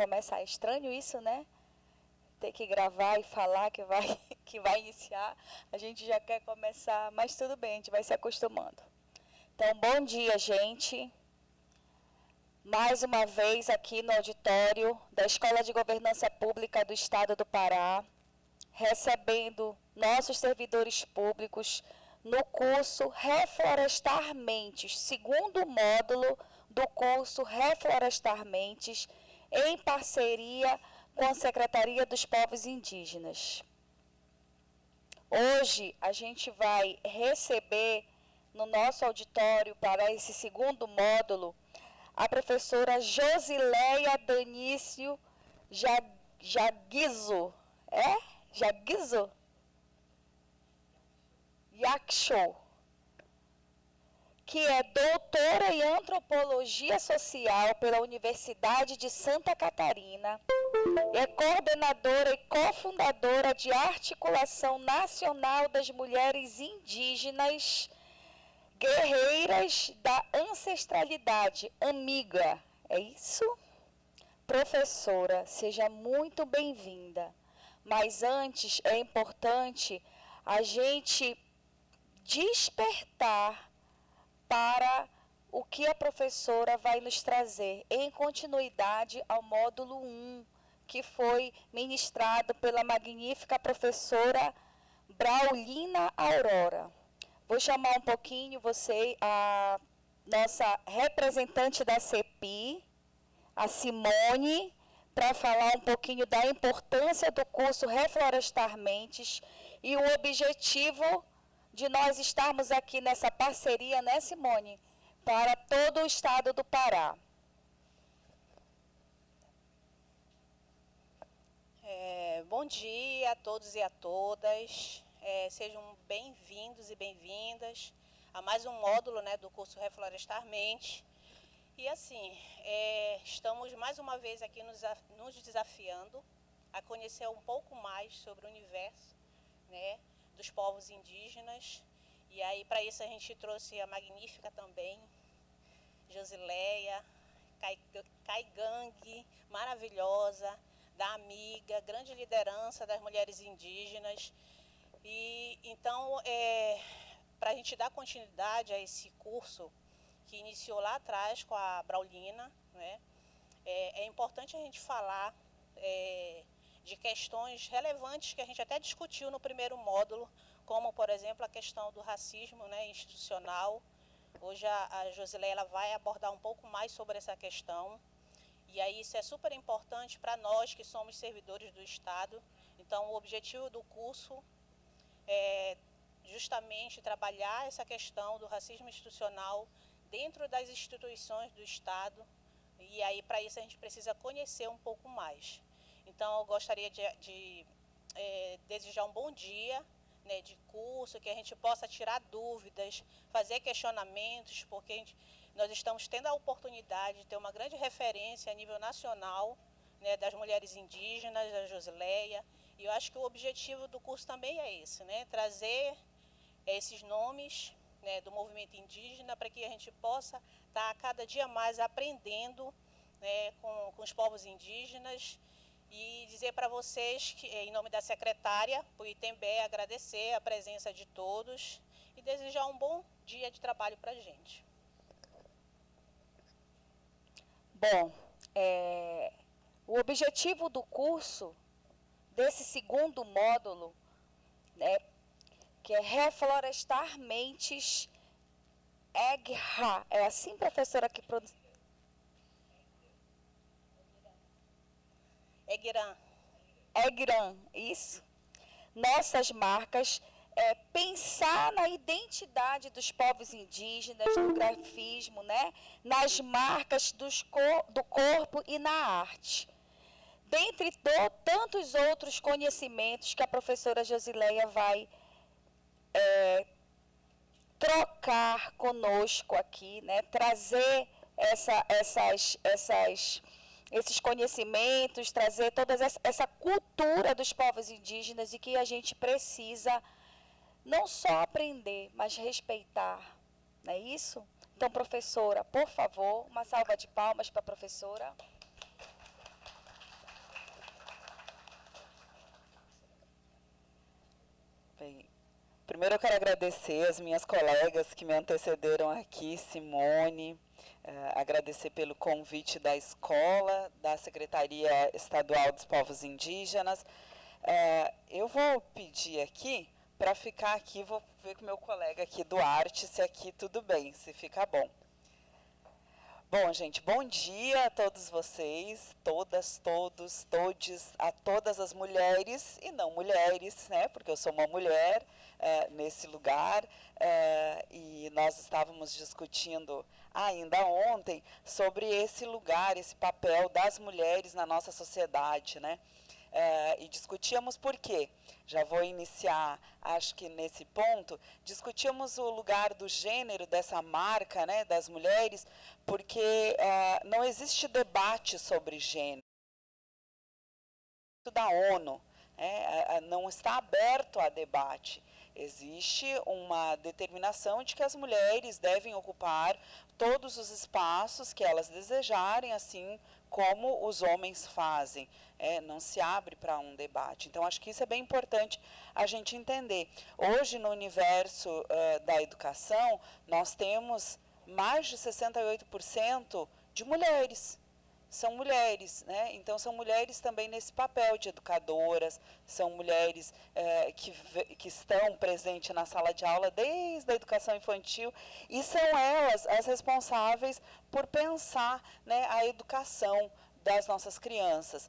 começar. É estranho isso, né? Ter que gravar e falar que vai, que vai iniciar. A gente já quer começar, mas tudo bem, a gente vai se acostumando. Então, bom dia, gente. Mais uma vez aqui no auditório da Escola de Governança Pública do Estado do Pará, recebendo nossos servidores públicos no curso Reflorestar Mentes, segundo módulo do curso Reflorestar Mentes, em parceria com a Secretaria dos Povos Indígenas. Hoje a gente vai receber no nosso auditório para esse segundo módulo a professora Josileia Danício Jaguizo. Jaguizo? Yakshow, que é doutora em Antropologia Social pela Universidade de Santa Catarina, é coordenadora e cofundadora de Articulação Nacional das Mulheres Indígenas Guerreiras da Ancestralidade, Amiga. É isso? Professora, seja muito bem-vinda. Mas antes é importante a gente despertar para o que a professora vai nos trazer, em continuidade ao módulo 1, que foi ministrado pela magnífica professora Braulina Aurora. Vou chamar um pouquinho você, a nossa representante da CEPI, a Simone, para falar um pouquinho da importância do curso Reflorestar Mentes e o objetivo de nós estarmos aqui nessa parceria, né, Simone, para todo o estado do Pará. Bom dia a todos e a todas. Sejam bem-vindos e bem-vindas a mais um módulo, né, do curso Reflorestar Mentes. E assim, estamos mais uma vez aqui nos desafiando a conhecer um pouco mais sobre o universo, né, dos povos indígenas. E aí, para isso, a gente trouxe a magnífica também, Josileia, Caigangue, maravilhosa, da Amiga, grande liderança das mulheres indígenas. E então, para a gente dar continuidade a esse curso que iniciou lá atrás com a Braulina, né, é importante a gente falar de questões relevantes que a gente até discutiu no primeiro módulo, como, por exemplo, a questão do racismo, né, institucional. Hoje a Josileia ela vai abordar um pouco mais sobre essa questão. E aí isso é super importante para nós que somos servidores do Estado. Então, o objetivo do curso é justamente trabalhar essa questão do racismo institucional dentro das instituições do Estado. E aí, para isso, a gente precisa conhecer um pouco mais. Então, eu gostaria de desejar um bom dia, né, de curso, que a gente possa tirar dúvidas, fazer questionamentos, porque nós estamos tendo a oportunidade de ter uma grande referência a nível nacional, né, das mulheres indígenas, da Josileia. E eu acho que o objetivo do curso também é esse, né, trazer esses nomes, né, do movimento indígena para que a gente possa estar cada dia mais aprendendo, né, com os povos indígenas. E dizer para vocês, que, em nome da secretária, por Itembé, agradecer a presença de todos e desejar um bom dia de trabalho para a gente. Bom, o objetivo do curso, desse segundo módulo, né, que é Reflorestar Mentes EGRA. É assim, professora, que produz? EGRAN, isso. Nossas marcas, pensar na identidade dos povos indígenas, no grafismo, né, nas marcas do corpo e na arte. Dentre tantos outros conhecimentos que a professora Josileia vai trocar conosco aqui, né, trazer esses conhecimentos, trazer toda essa cultura dos povos indígenas e que a gente precisa não só aprender, mas respeitar. Não é isso? Então, professora, por favor, uma salva de palmas para a professora. primeiro eu quero agradecer as minhas colegas que me antecederam aqui, Simone, agradecer pelo convite da escola, da Secretaria Estadual dos Povos Indígenas. Eu vou pedir aqui, para ficar aqui, vou ver com o meu colega aqui Duarte, se aqui tudo bem, se fica bom. Bom, gente, bom dia a todos vocês, todas, todos, todes, a todas as mulheres e não mulheres, né, porque eu sou uma mulher nesse lugar, e nós estávamos discutindo ainda ontem sobre esse lugar, esse papel das mulheres na nossa sociedade, né, e discutíamos por quê. Já vou iniciar, acho que nesse ponto, discutíamos o lugar do gênero, dessa marca, né, das mulheres, porque não existe debate sobre gênero da ONU, não está aberto a debate. Existe uma determinação de que as mulheres devem ocupar todos os espaços que elas desejarem, assim como os homens fazem. Não se abre para um debate. Então, acho que isso é bem importante a gente entender. Hoje, no universo da educação, nós temos mais de 68% de mulheres. São mulheres, né? Então são mulheres também nesse papel de educadoras, são mulheres que estão presentes na sala de aula desde a educação infantil, e são elas as responsáveis por pensar, né, a educação das nossas crianças.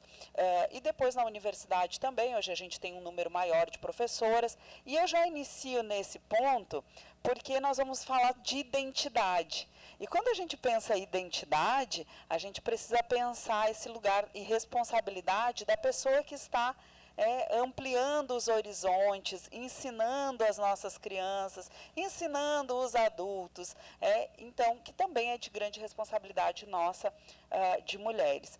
E depois na universidade também, hoje a gente tem um número maior de professoras, e eu já inicio nesse ponto, porque nós vamos falar de identidade. E quando a gente pensa em identidade, a gente precisa pensar esse lugar e responsabilidade da pessoa que está ampliando os horizontes, ensinando as nossas crianças, ensinando os adultos, então, que também é de grande responsabilidade nossa, de mulheres.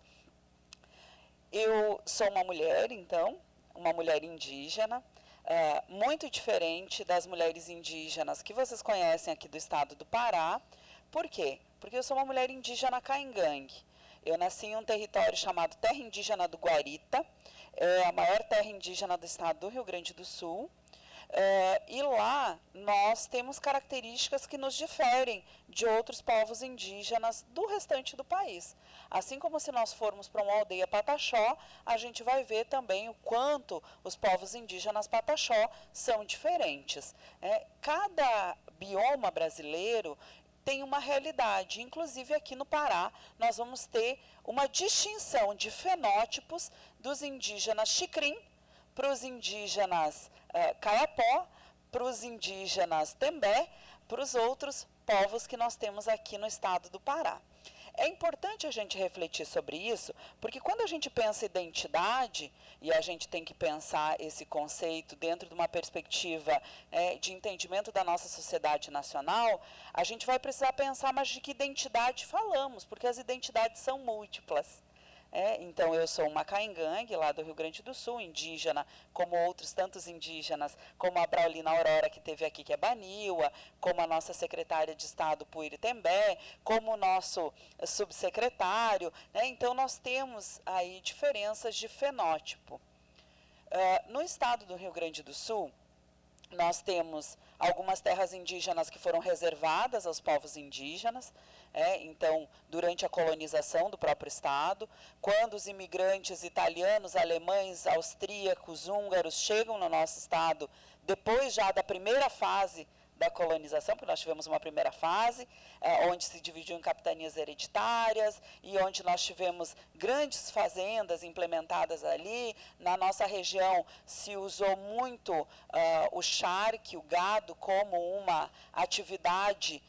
Eu sou uma mulher, então, uma mulher indígena, muito diferente das mulheres indígenas que vocês conhecem aqui do estado do Pará. Por quê? Porque eu sou uma mulher indígena caingangue. Eu nasci em um território chamado Terra Indígena do Guarita, é a maior terra indígena do estado do Rio Grande do Sul. E lá nós temos características que nos diferem de outros povos indígenas do restante do país. Assim como se nós formos para uma aldeia Pataxó, a gente vai ver também o quanto os povos indígenas Pataxó são diferentes. Cada bioma brasileiro tem uma realidade, inclusive aqui no Pará nós vamos ter uma distinção de fenótipos dos indígenas Xicrim para os indígenas Kayapó, para os indígenas Tembé, para os outros povos que nós temos aqui no estado do Pará. É importante a gente refletir sobre isso, porque quando a gente pensa identidade, e a gente tem que pensar esse conceito dentro de uma perspectiva de entendimento da nossa sociedade nacional, a gente vai precisar pensar, mas de que identidade falamos, porque as identidades são múltiplas. Então, eu sou uma caingangue, lá do Rio Grande do Sul, indígena, como outros tantos indígenas, como a Braulina Aurora, que esteve aqui, que é Baniwa, como a nossa secretária de Estado, Puiri Tembé, como o nosso subsecretário, né? Então, nós temos aí diferenças de fenótipo. No estado do Rio Grande do Sul, nós temos algumas terras indígenas que foram reservadas aos povos indígenas. Então, durante a colonização do próprio Estado, quando os imigrantes italianos, alemães, austríacos, húngaros chegam no nosso Estado, depois já da primeira fase da colonização, porque nós tivemos uma primeira fase, onde se dividiu em capitanias hereditárias, e onde nós tivemos grandes fazendas implementadas ali. Na nossa região se usou muito o charque, o gado, como uma atividade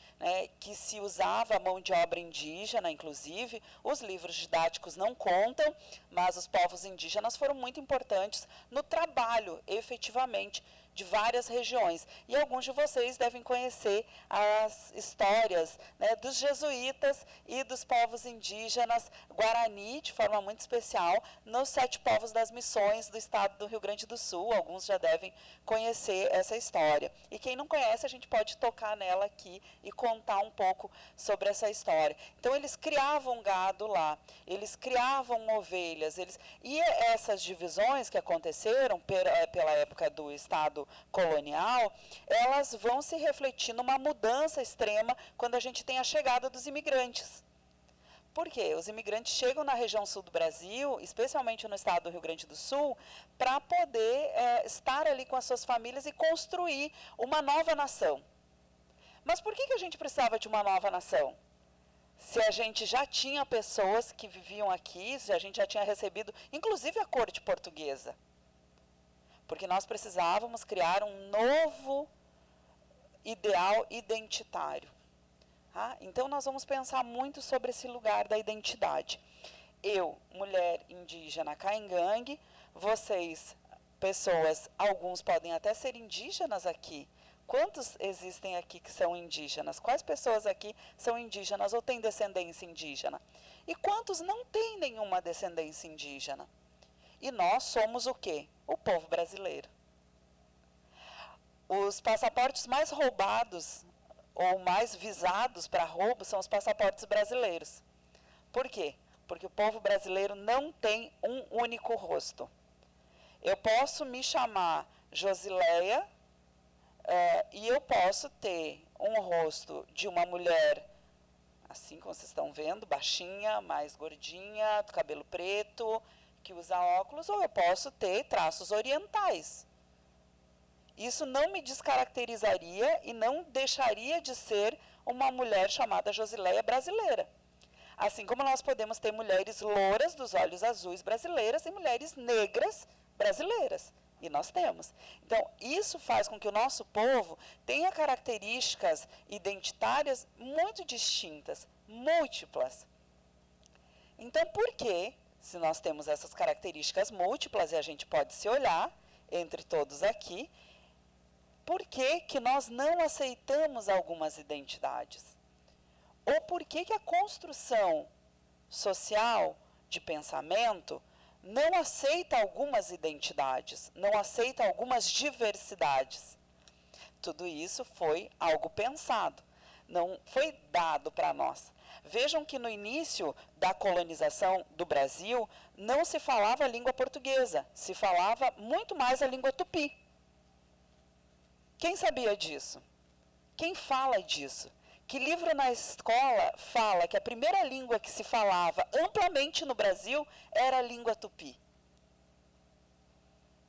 que se usava a mão de obra indígena, inclusive. Os livros didáticos não contam, mas os povos indígenas foram muito importantes no trabalho, efetivamente, de várias regiões. E alguns de vocês devem conhecer as histórias dos jesuítas e dos povos indígenas Guarani, de forma muito especial, nos 7 povos das missões do estado do Rio Grande do Sul. Alguns já devem conhecer essa história. E quem não conhece, a gente pode tocar nela aqui e contar um pouco sobre essa história. Então, eles criavam gado lá, eles criavam ovelhas, e essas divisões que aconteceram pela época do estado contexto colonial, elas vão se refletir numa mudança extrema quando a gente tem a chegada dos imigrantes. Por quê? Os imigrantes chegam na região sul do Brasil, especialmente no estado do Rio Grande do Sul, para poder estar ali com as suas famílias e construir uma nova nação. Mas por que a gente precisava de uma nova nação? Se a gente já tinha pessoas que viviam aqui, se a gente já tinha recebido, inclusive a corte portuguesa. Porque nós precisávamos criar um novo ideal identitário. Então, nós vamos pensar muito sobre esse lugar da identidade. Eu, mulher indígena caingangue, vocês, pessoas, alguns podem até ser indígenas aqui. Quantos existem aqui que são indígenas? Quais pessoas aqui são indígenas ou têm descendência indígena? E quantos não têm nenhuma descendência indígena? E nós somos o quê? O povo brasileiro. Os passaportes mais roubados ou mais visados para roubo são os passaportes brasileiros. Por quê? Porque o povo brasileiro não tem um único rosto. Eu posso me chamar Josileia e eu posso ter um rosto de uma mulher, assim como vocês estão vendo, baixinha, mais gordinha, do cabelo preto, que usa óculos, ou eu posso ter traços orientais. Isso não me descaracterizaria e não deixaria de ser uma mulher chamada Josileia brasileira. Assim como nós podemos ter mulheres louras dos olhos azuis brasileiras e mulheres negras brasileiras. E nós temos. Então, isso faz com que o nosso povo tenha características identitárias muito distintas, múltiplas. Então, por que, se nós temos essas características múltiplas e a gente pode se olhar entre todos aqui, por que nós não aceitamos algumas identidades? Ou por que a construção social de pensamento não aceita algumas identidades, não aceita algumas diversidades? Tudo isso foi algo pensado, não foi dado para nós. Vejam que no início da colonização do Brasil, não se falava a língua portuguesa, se falava muito mais a língua tupi. Quem sabia disso? Quem fala disso? Que livro na escola fala que a primeira língua que se falava amplamente no Brasil era a língua tupi?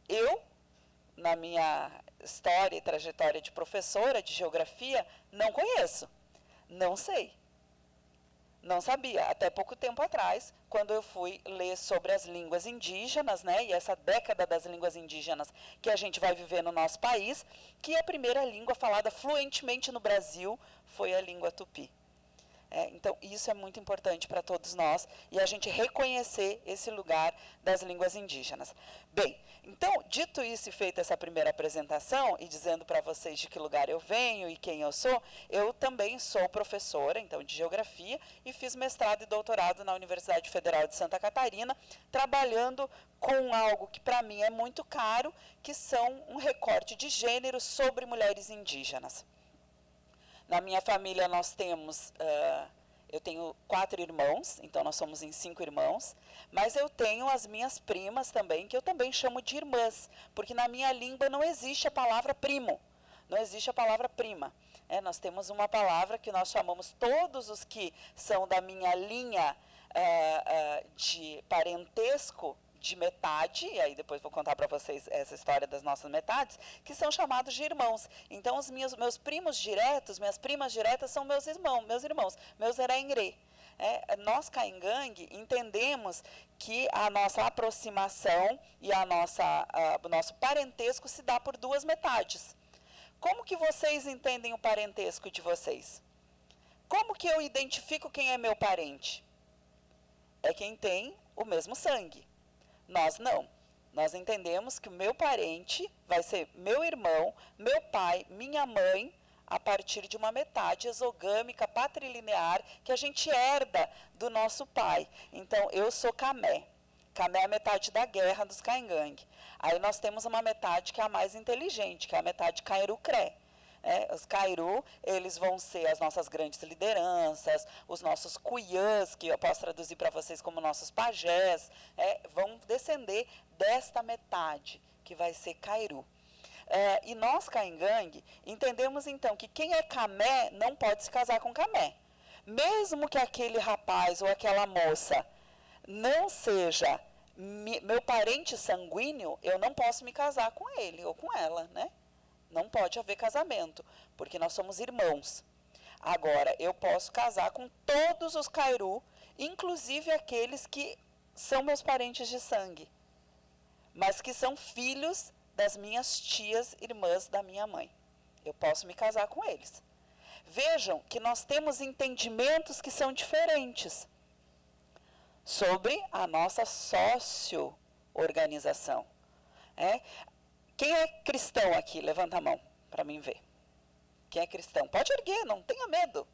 Eu, na minha história e trajetória de professora de geografia, não conheço, não sei. Não sabia, até pouco tempo atrás, quando eu fui ler sobre as línguas indígenas, né, e essa década das línguas indígenas que a gente vai viver no nosso país, que a primeira língua falada fluentemente no Brasil foi a língua tupi. Então, isso é muito importante para todos nós e a gente reconhecer esse lugar das línguas indígenas. Bem, então, dito isso e feita essa primeira apresentação e dizendo para vocês de que lugar eu venho e quem eu sou, eu também sou professora, então, de geografia e fiz mestrado e doutorado na Universidade Federal de Santa Catarina, trabalhando com algo que para mim é muito caro, que são um recorte de gênero sobre mulheres indígenas. Na minha família nós temos, eu tenho 4 irmãos, então nós somos em 5 irmãos, mas eu tenho as minhas primas também, que eu também chamo de irmãs, porque na minha língua não existe a palavra primo, não existe a palavra prima. Nós temos uma palavra que nós chamamos todos os que são da minha linha de parentesco, de metade, e aí depois vou contar para vocês essa história das nossas metades, que são chamados de irmãos. Então, os meus primos diretos, minhas primas diretas são meus irmãos, meus erengrê. Nós, caingangue, entendemos que a nossa aproximação e o nosso parentesco se dá por 2 metades. Como que vocês entendem o parentesco de vocês? Como que eu identifico quem é meu parente? É quem tem o mesmo sangue. Nós não. Nós entendemos que o meu parente vai ser meu irmão, meu pai, minha mãe, a partir de uma metade exogâmica, patrilinear, que a gente herda do nosso pai. Então, eu sou Camé. Camé é a metade da guerra dos caingangue. Aí nós temos uma metade que é a mais inteligente, que é a metade Cairu-Cré. Os Cairu, eles vão ser as nossas grandes lideranças, os nossos cuiãs, que eu posso traduzir para vocês como nossos pajés, vão descender desta metade, que vai ser Cairu. E nós, Caingangue, entendemos então que quem é camé não pode se casar com camé. Mesmo que aquele rapaz ou aquela moça não seja meu parente sanguíneo, eu não posso me casar com ele ou com ela, né? Não pode haver casamento, porque nós somos irmãos. Agora, eu posso casar com todos os Kairu, inclusive aqueles que são meus parentes de sangue, mas que são filhos das minhas tias, irmãs da minha mãe. Eu posso me casar com eles. Vejam que nós temos entendimentos que são diferentes sobre a nossa sócio-organização. Quem é cristão aqui? Levanta a mão para mim ver. Quem é cristão? Pode erguer, não tenha medo.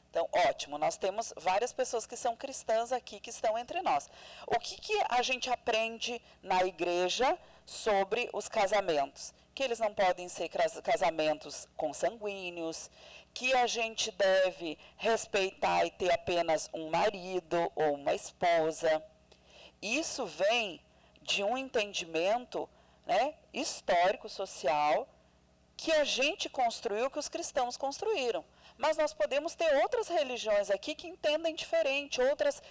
Então, ótimo, nós temos várias pessoas que são cristãs aqui, que estão entre nós. O que a gente aprende na igreja sobre os casamentos? Que eles não podem ser casamentos consanguíneos, que a gente deve respeitar e ter apenas um marido ou uma esposa. Isso vem de um entendimento, né, histórico, social, que a gente construiu, que os cristãos construíram. Mas nós podemos ter outras religiões aqui que entendem diferente, outras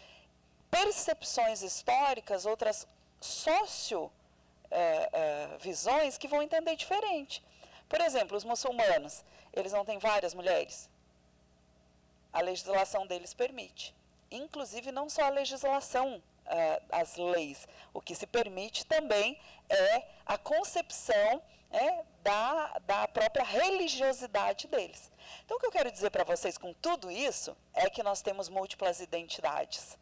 percepções históricas, outras visões que vão entender diferente. Por exemplo, os muçulmanos, eles não têm várias mulheres? A legislação deles permite. Inclusive, não só a legislação, as leis. O que se permite também é a concepção da própria religiosidade deles. Então, o que eu quero dizer para vocês com tudo isso é que nós temos múltiplas identidades,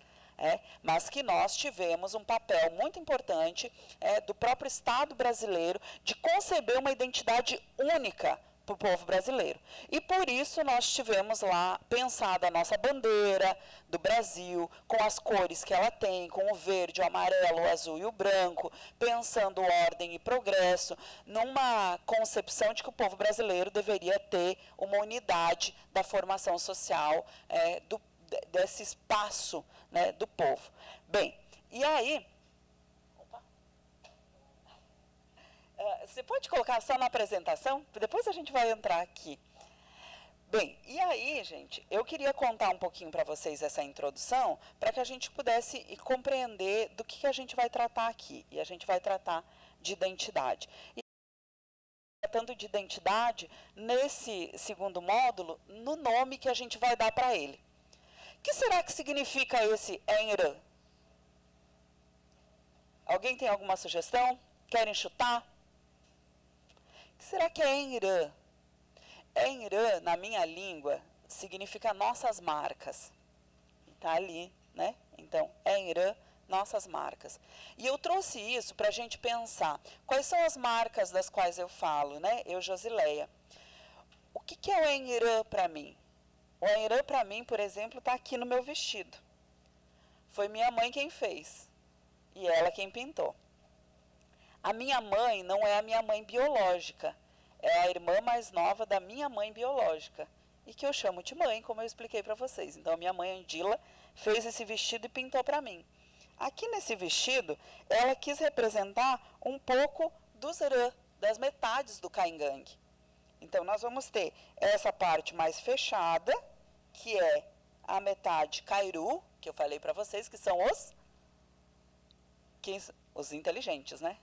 mas que nós tivemos um papel muito importante do próprio Estado brasileiro de conceber uma identidade única para o povo brasileiro. E por isso nós tivemos lá pensada a nossa bandeira do Brasil, com as cores que ela tem, com o verde, o amarelo, o azul e o branco, pensando ordem e progresso, numa concepção de que o povo brasileiro deveria ter uma unidade da formação social desse espaço, né, do povo. Bem, e aí... Você pode colocar só na apresentação? Depois a gente vai entrar aqui. Bem, e aí, gente, eu queria contar um pouquinho para vocês essa introdução, para que a gente pudesse compreender do que a gente vai tratar aqui. E a gente vai tratar de identidade. E tratando de identidade, nesse segundo módulo, no nome que a gente vai dar para ele. O que será que significa esse Enrã? Alguém tem alguma sugestão? Querem chutar? O que será que é Enrã? Enrã, na minha língua, significa nossas marcas. Está ali, né? Então, Enrã, nossas marcas. E eu trouxe isso para a gente pensar. Quais são as marcas das quais eu falo, né? Eu, Josileia. O que é o Enrã para mim? O Enrã para mim, por exemplo, está aqui no meu vestido. Foi minha mãe quem fez. E ela quem pintou. A minha mãe não é a minha mãe biológica, é a irmã mais nova da minha mãe biológica, e que eu chamo de mãe, como eu expliquei para vocês. Então, a minha mãe, Andila, fez esse vestido e pintou para mim. Aqui nesse vestido, ela quis representar um pouco dos rã, das metades do Caingangue. Então, nós vamos ter essa parte mais fechada, que é a metade Kairu, que eu falei para vocês, que são os inteligentes, né?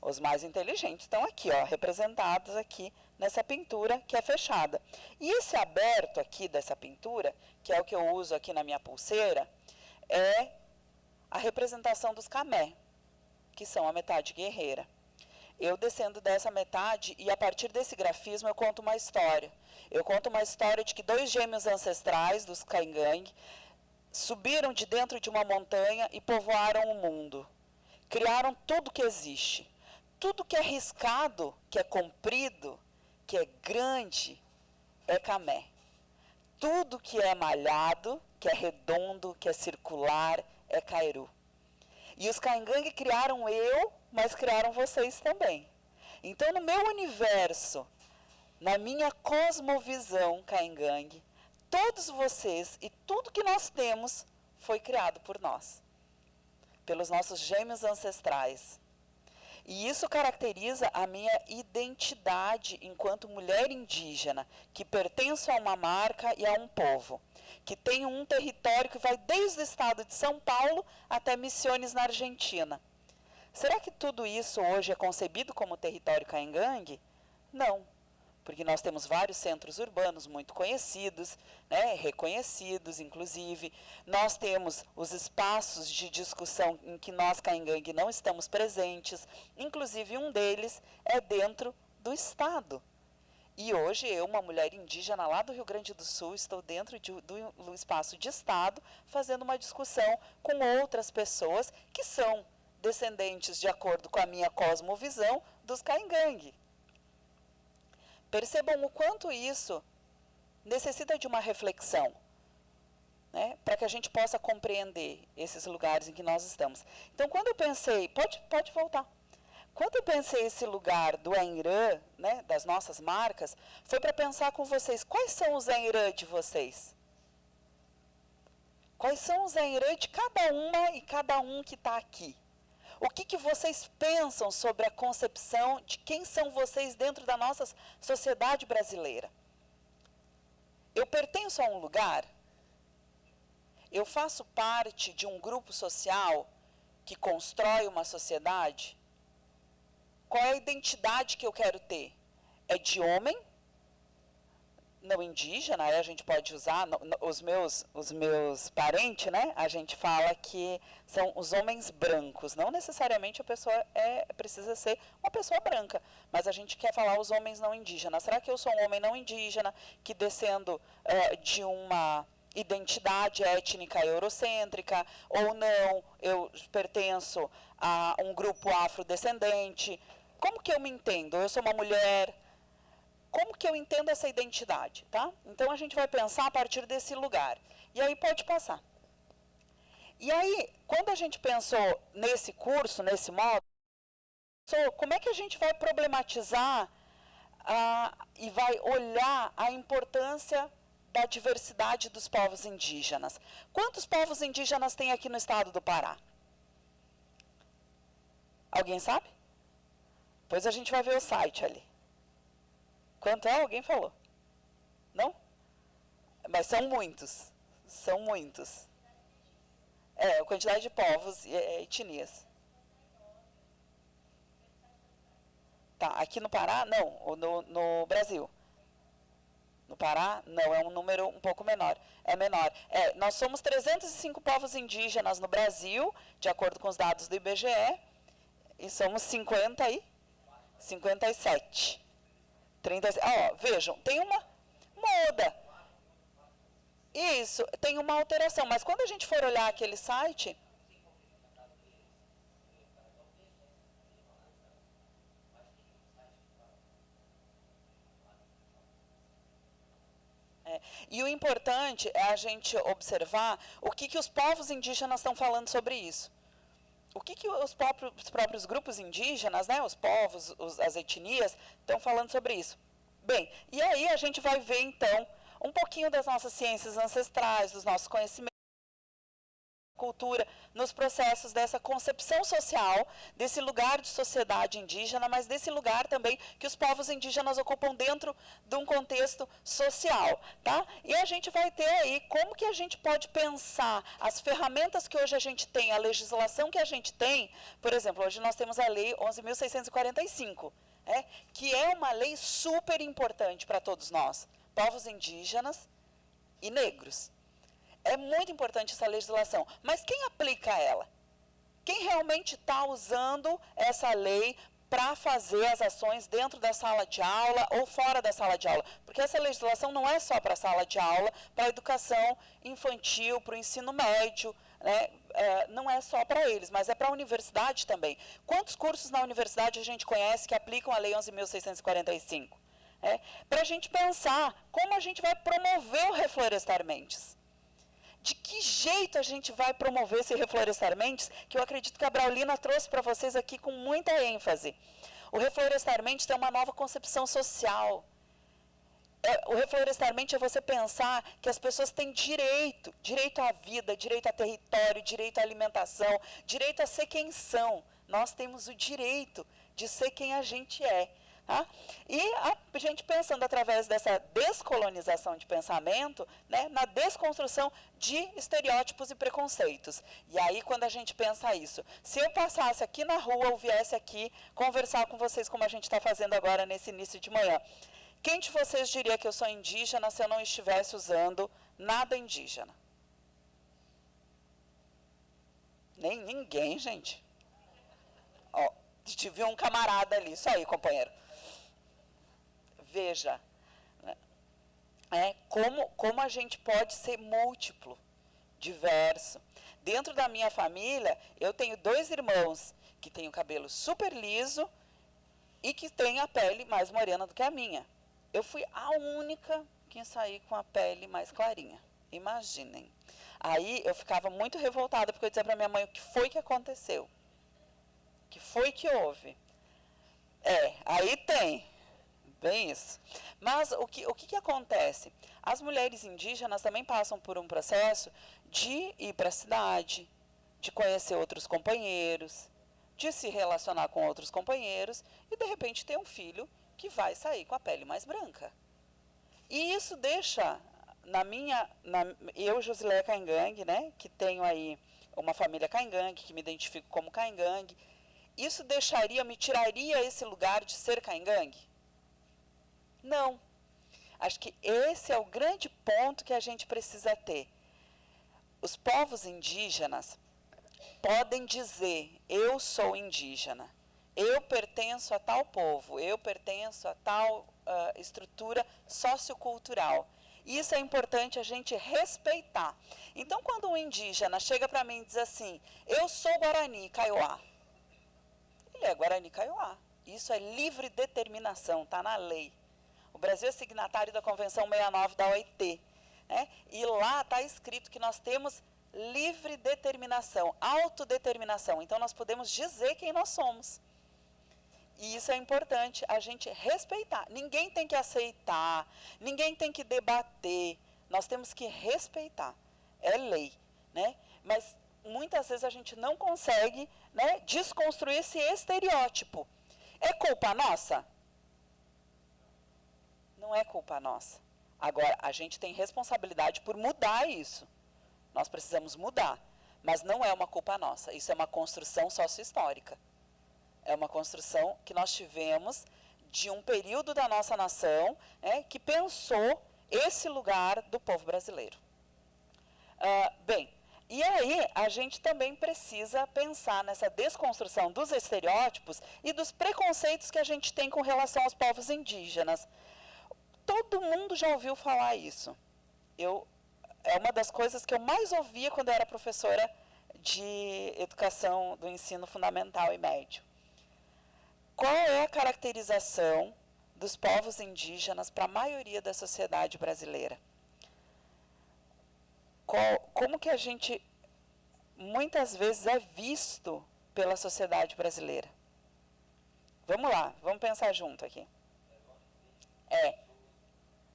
Os mais inteligentes estão aqui, ó, representados aqui nessa pintura que é fechada. E esse aberto aqui dessa pintura, que é o que eu uso aqui na minha pulseira, é a representação dos camé, que são a metade guerreira. Eu descendo dessa metade e a partir desse grafismo eu conto uma história. Eu conto uma história de que 2 gêmeos ancestrais dos Caingangue subiram de dentro de uma montanha e povoaram o mundo. Criaram tudo que existe. Tudo que é riscado, que é comprido, que é grande, é camé. Tudo que é malhado, que é redondo, que é circular, é Kairu. E os Caingangue criaram eu, mas criaram vocês também. Então, no meu universo, na minha cosmovisão Caingangue, todos vocês e tudo que nós temos foi criado por nós, pelos nossos gêmeos ancestrais. E isso caracteriza a minha identidade enquanto mulher indígena, que pertenço a uma marca e a um povo, que tem um território que vai desde o estado de São Paulo até Misiones na Argentina. Será que tudo isso hoje é concebido como território caingangue? Não, porque nós temos vários centros urbanos muito conhecidos, né, reconhecidos, inclusive. Nós temos os espaços de discussão em que nós, caingangue, não estamos presentes, inclusive um deles é dentro do Estado. E hoje eu, uma mulher indígena lá do Rio Grande do Sul, estou dentro do espaço de Estado, fazendo uma discussão com outras pessoas que são descendentes, de acordo com a minha cosmovisão, dos caingangue. Percebam o quanto isso necessita de uma reflexão, né, para que a gente possa compreender esses lugares em que nós estamos. Então, quando eu pensei, pode voltar. Quando eu pensei esse lugar do Ainrã, né, das nossas marcas, foi para pensar com vocês, quais são os Ainrã de vocês? Quais são os Ainrã de cada uma e cada um que está aqui? O que vocês pensam sobre a concepção de quem são vocês dentro da nossa sociedade brasileira? Eu pertenço a um lugar? Eu faço parte de um grupo social que constrói uma sociedade? Qual é a identidade que eu quero ter? É de homem? Não indígena, aí a gente pode usar, os meus parentes, né? A gente fala que são os homens brancos. Não necessariamente a pessoa precisa ser uma pessoa branca, mas a gente quer falar os homens não indígenas. Será que eu sou um homem não indígena que descendo de uma identidade étnica eurocêntrica, ou não, eu pertenço a um grupo afrodescendente? Como que eu me entendo? Eu sou uma mulher? Como que eu entendo essa identidade, tá? Então, a gente vai pensar a partir desse lugar. E aí, pode passar. E aí, quando a gente pensou nesse curso, nesse módulo, como é que a gente vai problematizar e vai olhar a importância da diversidade dos povos indígenas? Quantos povos indígenas tem aqui no estado do Pará? Alguém sabe? Pois a gente vai ver o site ali. Quanto é? Alguém falou? Não? Mas são muitos. São muitos. A quantidade de povos e etnias. Tá, aqui no Pará, não. No Brasil. No Pará, não, é um número um pouco menor. É menor. Nós somos 305 povos indígenas no Brasil, de acordo com os dados do IBGE, e somos 57. 36. Vejam, tem uma muda. Isso, tem uma alteração. Mas quando a gente for olhar aquele site... E o importante é a gente observar o que os povos indígenas estão falando sobre isso. O que os próprios grupos indígenas, né, os povos, as etnias, estão falando sobre isso? Bem, e aí a gente vai ver, então, um pouquinho das nossas ciências ancestrais, dos nossos conhecimentos, cultura, nos processos dessa concepção social, desse lugar de sociedade indígena, mas desse lugar também que os povos indígenas ocupam dentro de um contexto social, tá? E a gente vai ter aí como que a gente pode pensar as ferramentas que hoje a gente tem, a legislação que a gente tem. Por exemplo, hoje nós temos a Lei 11.645, que é uma lei super importante para todos nós, povos indígenas e negros. É muito importante essa legislação, mas quem aplica ela? Quem realmente está usando essa lei para fazer as ações dentro da sala de aula ou fora da sala de aula? Porque essa legislação não é só para a sala de aula, para a educação infantil, para o ensino médio, né? Não é só para eles, mas é para a universidade também. Quantos cursos na universidade a gente conhece que aplicam a Lei 11.645? Para a gente pensar como a gente vai promover o Reflorestar Mentes. De que jeito a gente vai promover esse Reflorestar Mentes, que eu acredito que a Braulina trouxe para vocês aqui com muita ênfase. O Reflorestar Mentes tem uma nova concepção social. O Reflorestar Mentes é você pensar que as pessoas têm direito à vida, direito a território, direito à alimentação, direito a ser quem são, nós temos o direito de ser quem a gente é. Tá? E a gente pensando através dessa descolonização de pensamento, né, na desconstrução de estereótipos e preconceitos. E aí, quando a gente pensa isso, se eu passasse aqui na rua ou viesse aqui conversar com vocês, como a gente está fazendo agora nesse início de manhã, quem de vocês diria que eu sou indígena se eu não estivesse usando nada indígena? Nem ninguém, gente. Ó, tive um camarada ali, isso aí, companheiro. Veja, como a gente pode ser múltiplo, diverso. Dentro da minha família, eu tenho 2 irmãos que têm o cabelo super liso e que têm a pele mais morena do que a minha. Eu fui a única que saí com a pele mais clarinha. Imaginem. Aí eu ficava muito revoltada, porque eu dizia para minha mãe o que foi que aconteceu. O que foi que houve? Aí tem. Bem isso. Mas o que acontece? As mulheres indígenas também passam por um processo de ir para a cidade, de conhecer outros companheiros, de se relacionar com outros companheiros e, de repente, ter um filho que vai sair com a pele mais branca. E isso deixa, eu, Josileia Caingangue, né, que tenho aí uma família Caingangue, que me identifico como Caingangue, isso me tiraria esse lugar de ser Caingangue? Não. Acho que esse é o grande ponto que a gente precisa ter. Os povos indígenas podem dizer, eu sou indígena, eu pertenço a tal povo, eu pertenço a tal estrutura sociocultural. Isso é importante a gente respeitar. Então, quando um indígena chega para mim e diz assim, eu sou Guarani Kaiowá, ele é Guarani Kaiowá. Isso é livre determinação, está na lei. O Brasil é signatário da Convenção 69 da OIT, né? E lá está escrito que nós temos livre determinação, autodeterminação. Então, nós podemos dizer quem nós somos. E isso é importante a gente respeitar. Ninguém tem que aceitar, ninguém tem que debater. Nós temos que respeitar. É lei, né? Mas muitas vezes a gente não consegue, né, desconstruir esse estereótipo. É culpa nossa? Não é culpa nossa. Agora, a gente tem responsabilidade por mudar isso. Nós precisamos mudar. Mas não é uma culpa nossa. Isso é uma construção sócio-histórica. É uma construção que nós tivemos de um período da nossa nação, né, que pensou esse lugar do povo brasileiro. Bem, e aí a gente também precisa pensar nessa desconstrução dos estereótipos e dos preconceitos que a gente tem com relação aos povos indígenas. Todo mundo já ouviu falar isso. É uma das coisas que eu mais ouvia quando eu era professora de educação do ensino fundamental e médio. Qual é a caracterização dos povos indígenas para a maioria da sociedade brasileira? Como que a gente, muitas vezes, é visto pela sociedade brasileira? Vamos lá, vamos pensar junto aqui.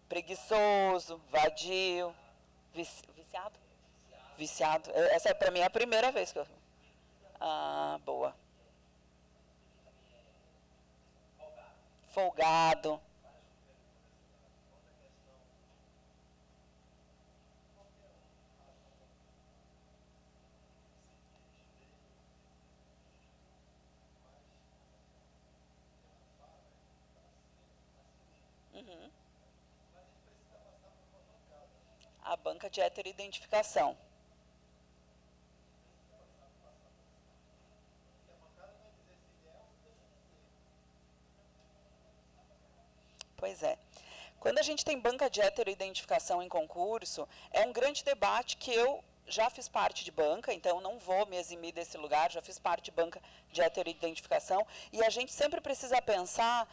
Preguiçoso, vadio, viciado? Viciado. Essa para mim é a primeira vez que eu... boa. Folgado. Uhum. A banca de heteroidentificação. Pois é. Quando a gente tem banca de heteroidentificação em concurso, é um grande debate que eu já fiz parte de banca, então não vou me eximir desse lugar, já fiz parte de banca de heteroidentificação, e a gente sempre precisa pensar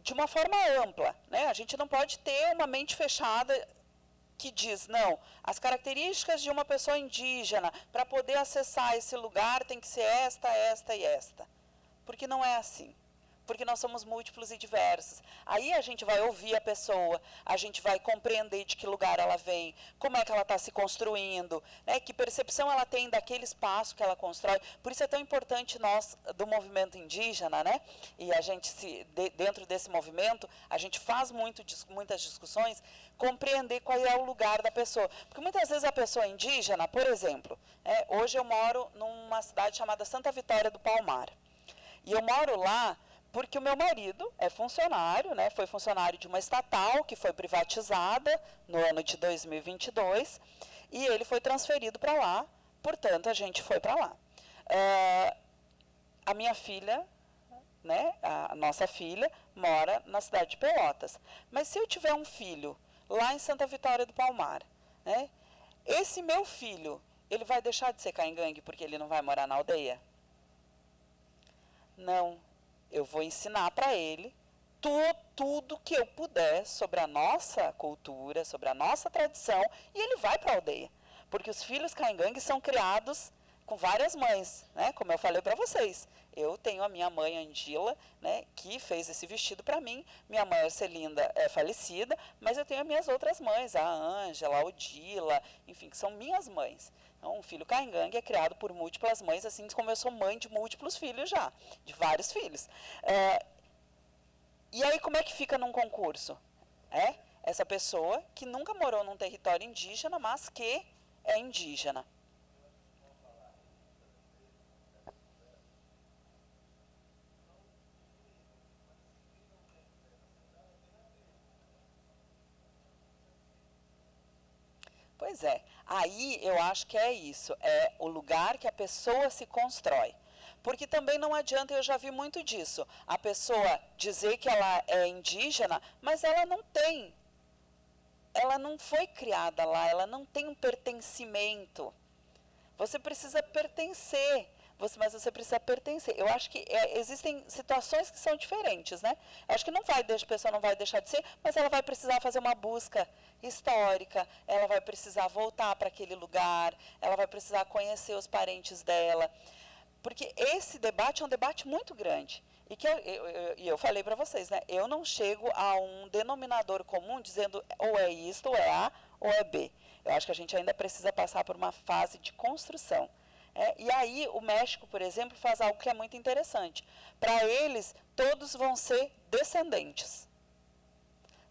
de uma forma ampla, né? A gente não pode ter uma mente fechada que diz, não, as características de uma pessoa indígena, para poder acessar esse lugar, tem que ser esta, esta e esta. Porque não é assim. porque nós somos múltiplos e diversos. Aí a gente vai ouvir a pessoa, a gente vai compreender de que lugar ela vem, como é que ela está se construindo, né, que percepção ela tem daquele espaço que ela constrói. Por isso é tão importante nós, do movimento indígena, né, e a gente, dentro desse movimento, a gente faz muitas discussões, compreender qual é o lugar da pessoa. Porque muitas vezes a pessoa indígena, por exemplo, hoje eu moro numa cidade chamada Santa Vitória do Palmar. E eu moro lá porque o meu marido é funcionário, né, foi funcionário de uma estatal que foi privatizada no ano de 2022, e ele foi transferido para lá, portanto, a gente foi para lá. A minha filha, né, a nossa filha, mora na cidade de Pelotas. Mas se eu tiver um filho lá em Santa Vitória do Palmar, né, esse meu filho, ele vai deixar de ser caingangue porque ele não vai morar na aldeia? Não, eu vou ensinar para ele tudo que eu puder sobre a nossa cultura, sobre a nossa tradição, e ele vai para a aldeia. Porque os filhos caingangues são criados com várias mães, né? Como eu falei para vocês. Eu tenho a minha mãe Andila, né, que fez esse vestido para mim. Minha mãe Arcelinda é falecida, mas eu tenho as minhas outras mães, a Ângela, a Odila, enfim, que são minhas mães. Então, um filho caingangue é criado por múltiplas mães, assim como eu sou mãe de múltiplos filhos já, de vários filhos. E aí, como é que fica num concurso? Essa pessoa que nunca morou num território indígena, mas que é indígena. Pois é, aí eu acho que é isso, é o lugar que a pessoa se constrói. Porque também não adianta, eu já vi muito disso, a pessoa dizer que ela é indígena, mas ela não foi criada lá, ela não tem um pertencimento. Você precisa pertencer, mas você precisa pertencer. Eu acho que existem situações que são diferentes, né? Eu acho que a pessoa não vai deixar de ser, mas ela vai precisar fazer uma busca histórica, ela vai precisar voltar para aquele lugar, ela vai precisar conhecer os parentes dela. Porque esse debate é um debate muito grande. E que eu falei para vocês, né? Eu não chego a um denominador comum dizendo ou é isto, ou é A, ou é B. Eu acho que a gente ainda precisa passar por uma fase de construção. E aí o México, por exemplo, faz algo que é muito interessante. Para eles, todos vão ser descendentes.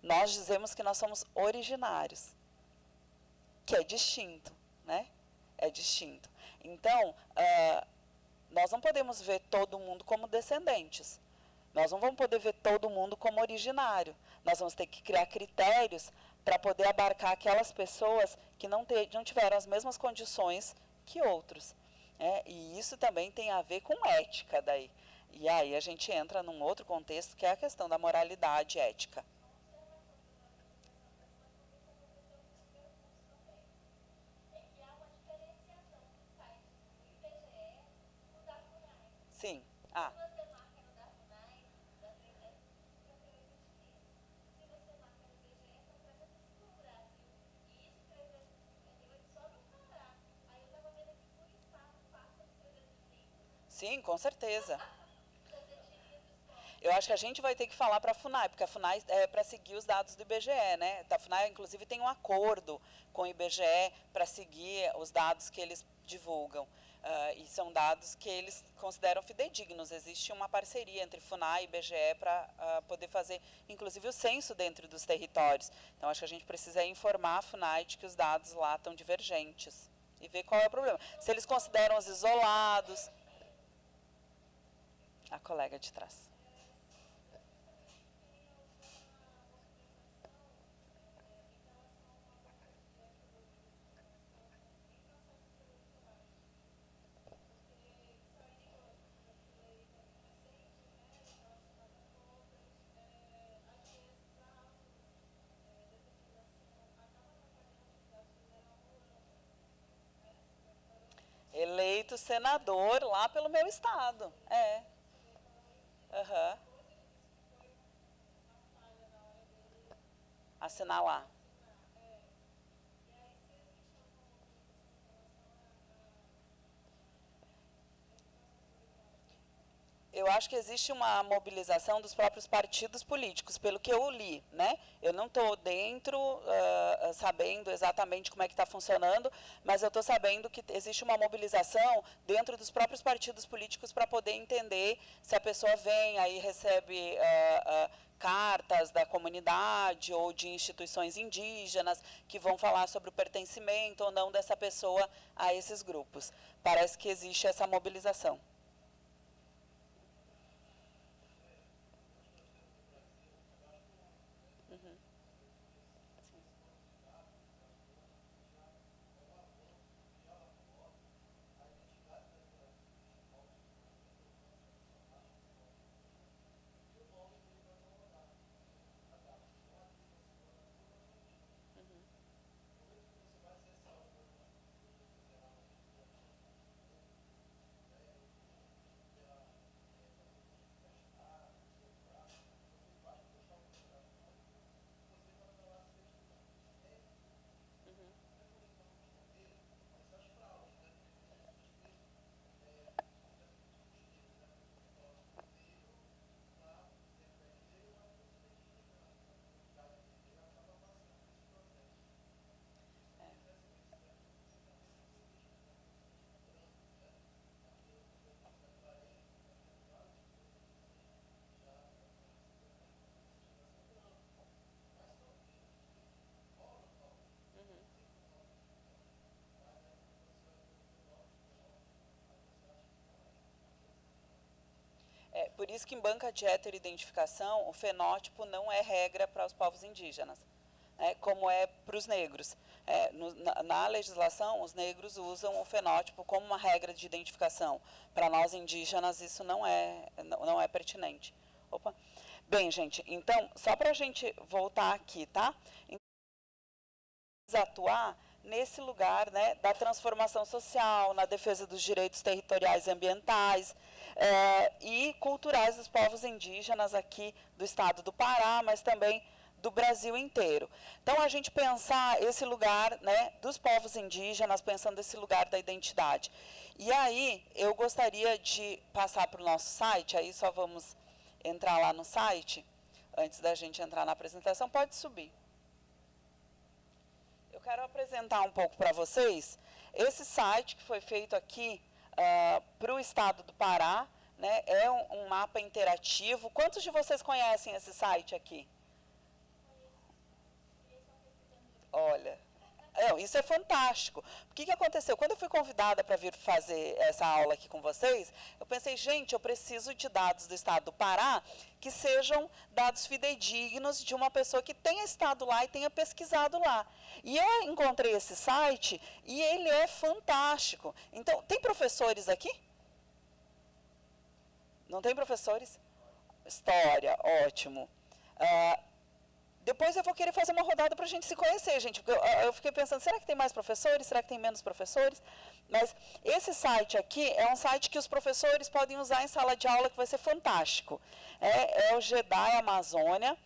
Nós dizemos que nós somos originários, que é distinto, né? É distinto. Então, nós não podemos ver todo mundo como descendentes. Nós não vamos poder ver todo mundo como originário. Nós vamos ter que criar critérios para poder abarcar aquelas pessoas que não tiveram as mesmas condições que outros. E isso também tem a ver com ética daí. E aí a gente entra num outro contexto que é a questão da moralidade ética. Sim. Sim, com certeza. Eu acho que a gente vai ter que falar para a FUNAI, porque a FUNAI é para seguir os dados do IBGE, né? A FUNAI, inclusive, tem um acordo com o IBGE para seguir os dados que eles divulgam. E são dados que eles consideram fidedignos. Existe uma parceria entre FUNAI e IBGE para poder fazer, inclusive, o censo dentro dos territórios. Então, acho que a gente precisa informar a FUNAI de que os dados lá estão divergentes e ver qual é o problema. Se eles consideram os isolados... A colega de trás. Eleito senador lá pelo meu estado. Assinar lá. Eu acho que existe uma mobilização dos próprios partidos políticos, pelo que eu li, né? Eu não estou dentro, sabendo exatamente como é que está funcionando, mas eu estou sabendo que existe uma mobilização dentro dos próprios partidos políticos para poder entender se a pessoa vem, aí recebe cartas da comunidade ou de instituições indígenas que vão falar sobre o pertencimento ou não dessa pessoa a esses grupos. Parece que existe essa mobilização. Por isso que em banca de heteroidentificação, o fenótipo não é regra para os povos indígenas, como é para os negros. Na legislação, os negros usam o fenótipo como uma regra de identificação. Para nós indígenas, isso não é pertinente. Opa. Bem, gente, então, só para a gente voltar aqui, tá? Então, atuar nesse lugar, né, da transformação social, na defesa dos direitos territoriais e ambientais, e culturais dos povos indígenas aqui do estado do Pará, mas também do Brasil inteiro. Então, a gente pensar esse lugar, né, dos povos indígenas, pensando esse lugar da identidade. E aí, eu gostaria de passar para o nosso site, aí só vamos entrar lá no site, antes da gente entrar na apresentação. Pode subir. Eu quero apresentar um pouco para vocês esse site que foi feito aqui para o estado do Pará, né? É um mapa interativo. Quantos de vocês conhecem esse site aqui? Olha, isso é fantástico. O que aconteceu? Quando eu fui convidada para vir fazer essa aula aqui com vocês, eu pensei, gente, eu preciso de dados do estado do Pará que sejam dados fidedignos de uma pessoa que tenha estado lá e tenha pesquisado lá. E eu encontrei esse site e ele é fantástico. Então, tem professores aqui? Não tem professores? História, ótimo. Depois eu vou querer fazer uma rodada para a gente se conhecer, gente. Porque eu fiquei pensando, será que tem mais professores? Será que tem menos professores? Mas esse site aqui é um site que os professores podem usar em sala de aula, que vai ser fantástico. É o GEDAI Amazônia,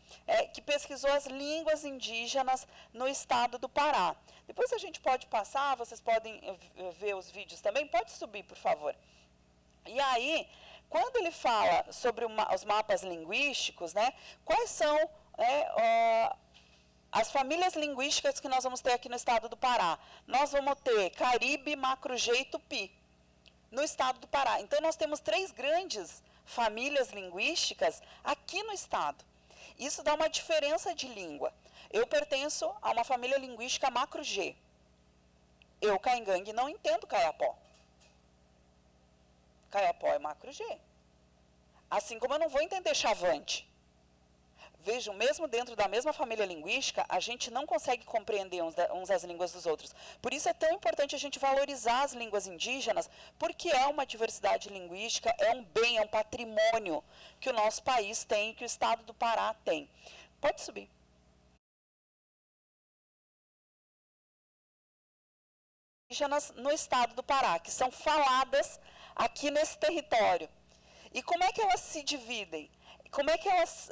que pesquisou as línguas indígenas no estado do Pará. Depois a gente pode passar, vocês podem ver os vídeos também. Pode subir, por favor. E aí, quando ele fala sobre os mapas linguísticos, né, quais são as famílias linguísticas que nós vamos ter aqui no estado do Pará? Nós vamos ter Caribe, Macro-G e Tupi no estado do Pará. Então, nós temos 3 grandes famílias linguísticas aqui no estado. Isso dá uma diferença de língua. Eu pertenço a uma família linguística Macro-G. Eu, Caingangue, não entendo Caiapó. Caiapó é Macro-G. Assim como eu não vou entender Chavante. Vejam, mesmo dentro da mesma família linguística, a gente não consegue compreender uns as línguas dos outros. Por isso é tão importante a gente valorizar as línguas indígenas, porque é uma diversidade linguística, é um bem, é um patrimônio que o nosso país tem, que o estado do Pará tem. Pode subir. Indígenas no estado do Pará, que são faladas aqui nesse território. E como é que elas se dividem? Como é que elas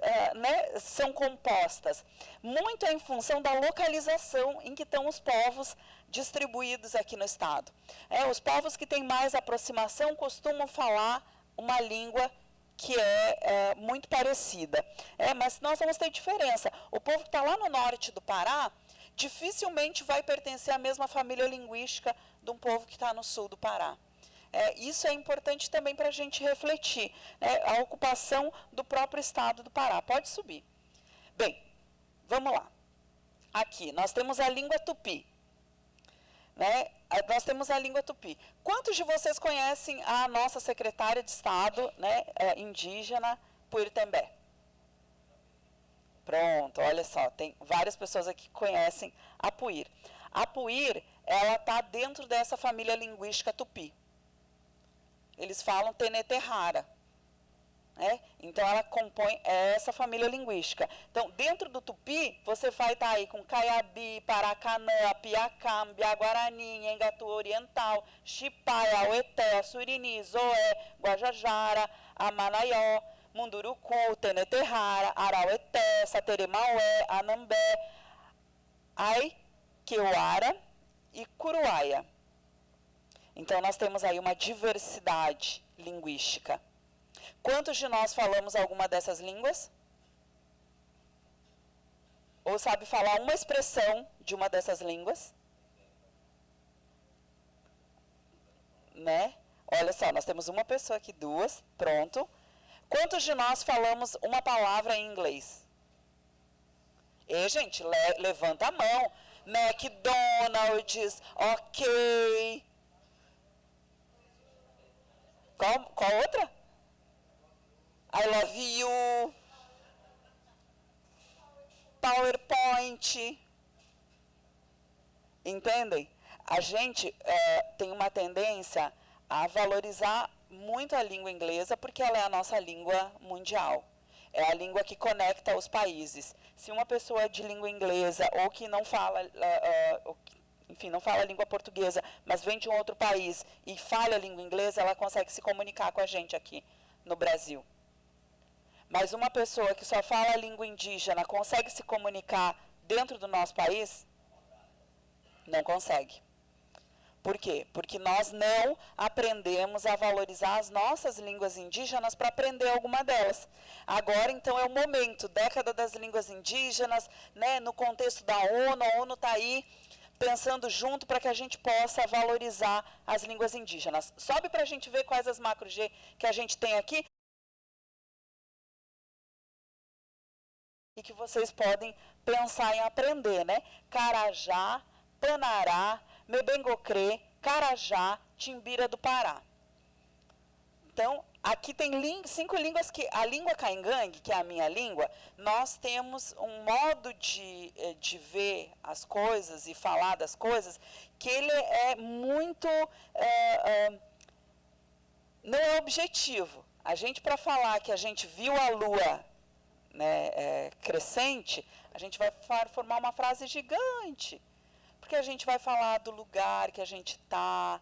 são compostas? Muito em função da localização em que estão os povos distribuídos aqui no estado. Os povos que têm mais aproximação costumam falar uma língua que é muito parecida. Mas nós vamos ter diferença. O povo que está lá no norte do Pará, dificilmente vai pertencer à mesma família linguística de um povo que está no sul do Pará. Isso é importante também para a gente refletir, né? A ocupação do próprio estado do Pará. Pode subir. Bem, vamos lá. Aqui, nós temos a língua tupi. Né? Nós temos a língua tupi. Quantos de vocês conhecem a nossa secretária de Estado, né, indígena, Puirtembé? Pronto, olha só, tem várias pessoas aqui que conhecem a Puir. A Puir, ela está dentro dessa família linguística tupi. Eles falam Teneterrara. Então, ela compõe essa família linguística. Então, dentro do tupi, você vai estar aí com Caiabi, Paracanã, Piacá, Biaguarani, Nhengatu Oriental, Chipai, Aueté, Surini, Zoé, Guajajara, Amanaió, Munduruku, Teneterrara, Araueté, Sateremaué, Anambé, Aiqueuara e Curuaia. Então, nós temos aí uma diversidade linguística. Quantos de nós falamos alguma dessas línguas? Ou sabe falar uma expressão de uma dessas línguas? Né? Olha só, nós temos uma pessoa aqui, duas, pronto. Quantos de nós falamos uma palavra em inglês? Gente, levanta a mão. McDonald's, ok. Qual outra? I love you. PowerPoint. Entendem? A gente tem uma tendência a valorizar muito a língua inglesa porque ela é a nossa língua mundial. É a língua que conecta os países. Se uma pessoa de língua inglesa ou que não fala, enfim, não fala a língua portuguesa, mas vem de um outro país e fala a língua inglesa, ela consegue se comunicar com a gente aqui no Brasil. Mas uma pessoa que só fala a língua indígena consegue se comunicar dentro do nosso país? Não consegue. Por quê? Porque nós não aprendemos a valorizar as nossas línguas indígenas para aprender alguma delas. Agora, então, é o momento, década das línguas indígenas, né, no contexto da ONU, a ONU está aí pensando junto para que a gente possa valorizar as línguas indígenas. Sobe para a gente ver quais as macro G que a gente tem aqui. E que vocês podem pensar em aprender, né? Carajá, Panará, Mebengocrê, Carajá, Timbira do Pará. Então, aqui tem 5 línguas que... A língua caingangue, que é a minha língua, nós temos um modo de ver as coisas e falar das coisas que ele é muito... não é objetivo. A gente, para falar que a gente viu a lua, né, crescente, a gente vai formar uma frase gigante. Porque a gente vai falar do lugar que a gente está,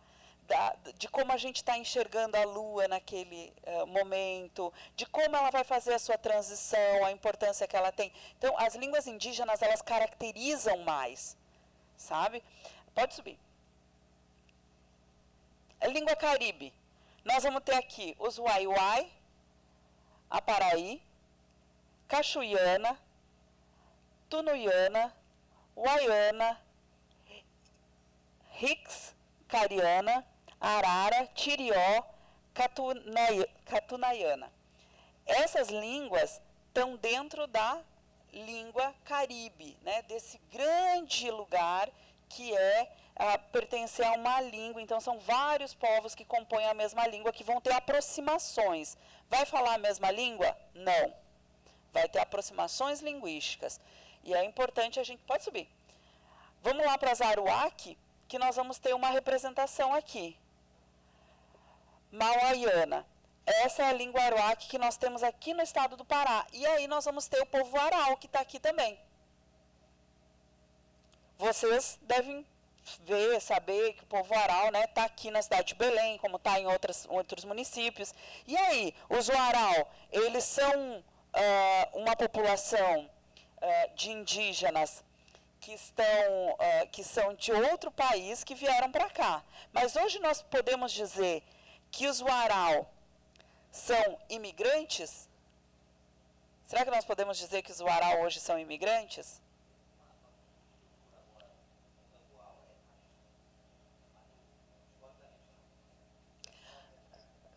de como a gente está enxergando a lua naquele momento, de como ela vai fazer a sua transição, a importância que ela tem. Então, as línguas indígenas, elas caracterizam mais, sabe? Pode subir. A língua caribe. Nós vamos ter aqui os Waiwai, Aparaí, Cachuiana, Tunuiana, Waiana, Rix, Cariana, Arara, Tirió, Catunaiana. Essas línguas estão dentro da língua caribe, né, desse grande lugar que pertencer a uma língua. Então, são vários povos que compõem a mesma língua, que vão ter aproximações. Vai falar a mesma língua? Não. Vai ter aproximações linguísticas. E é importante a gente... Pode subir. Vamos lá para as Aruac, que nós vamos ter uma representação aqui. Mauaiana. Essa é a língua Aruac que nós temos aqui no estado do Pará. E aí nós vamos ter o povo Arau, que está aqui também. Vocês devem ver, saber que o povo Arau está aqui na cidade de Belém, como está em outros municípios. E aí, os Arau, eles são uma população de indígenas que são de outro país que vieram para cá. Mas hoje nós podemos dizer que os Warau são imigrantes? Será que nós podemos dizer que os Warau hoje são imigrantes?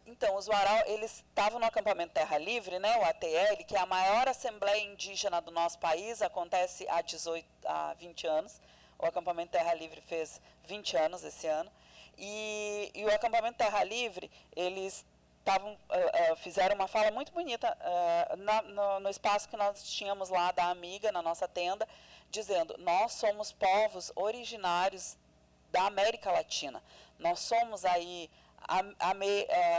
Então, os Warau, eles estavam no acampamento Terra Livre, né, o ATL, que é a maior assembleia indígena do nosso país, acontece há 20 anos. O acampamento Terra Livre fez 20 anos esse ano. E o acampamento Terra Livre, eles fizeram uma fala muito bonita no espaço que nós tínhamos lá da Amiga, na nossa tenda, dizendo: nós somos povos originários da América Latina. Nós somos aí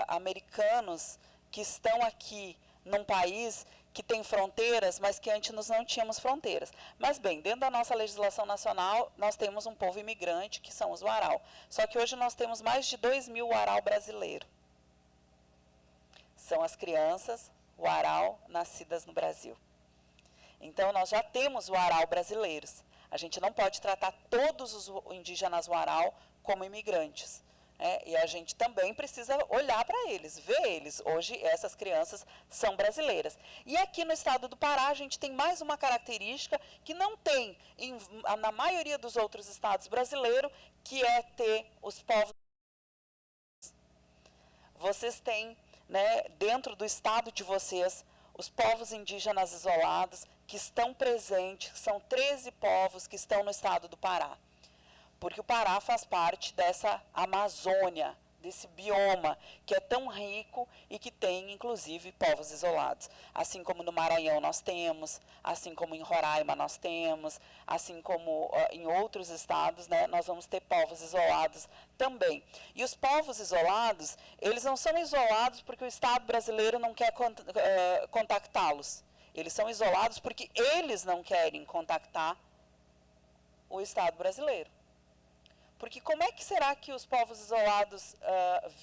americanos que estão aqui num país que tem fronteiras, mas que antes nós não tínhamos fronteiras. Mas bem, dentro da nossa legislação nacional, nós temos um povo imigrante, que são os Warau. Só que hoje nós temos mais de 2.000 Warau brasileiros. São as crianças Warau nascidas no Brasil. Então, nós já temos Warau brasileiros. A gente não pode tratar todos os indígenas Warau como imigrantes. E a gente também precisa olhar para eles, ver eles. Hoje, essas crianças são brasileiras. E aqui no estado do Pará, a gente tem mais uma característica que não tem na maioria dos outros estados brasileiros, que é ter os povos. Vocês têm, né, dentro do estado de vocês, os povos indígenas isolados, que estão presentes, são 13 povos que estão no estado do Pará. Porque o Pará faz parte dessa Amazônia, desse bioma que é tão rico e que tem, inclusive, povos isolados. Assim como no Maranhão nós temos, assim como em Roraima nós temos, assim como em outros estados, né, nós vamos ter povos isolados também. E os povos isolados, eles não são isolados porque o Estado brasileiro não quer contactá-los. Eles são isolados porque eles não querem contactar o Estado brasileiro. Porque como é que será que os povos isolados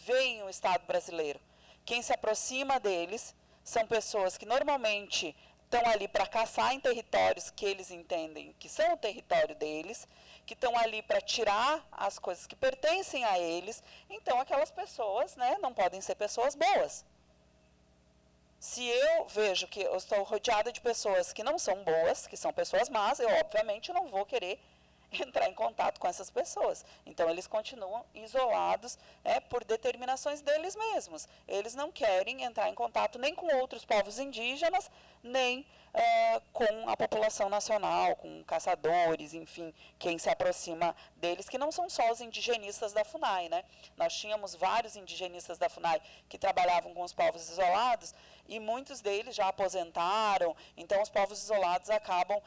veem o Estado brasileiro? Quem se aproxima deles são pessoas que normalmente estão ali para caçar em territórios que eles entendem que são o território deles, que estão ali para tirar as coisas que pertencem a eles. Então, aquelas pessoas, né, não podem ser pessoas boas. Se eu vejo que eu estou rodeada de pessoas que não são boas, que são pessoas más, eu obviamente não vou querer entrar em contato com essas pessoas. Então, eles continuam isolados por determinações deles mesmos. Eles não querem entrar em contato nem com outros povos indígenas, nem com a população nacional, com caçadores, enfim, quem se aproxima deles, que não são só os indigenistas da FUNAI, né? Nós tínhamos vários indigenistas da FUNAI que trabalhavam com os povos isolados, e muitos deles já aposentaram. Então, os povos isolados acabam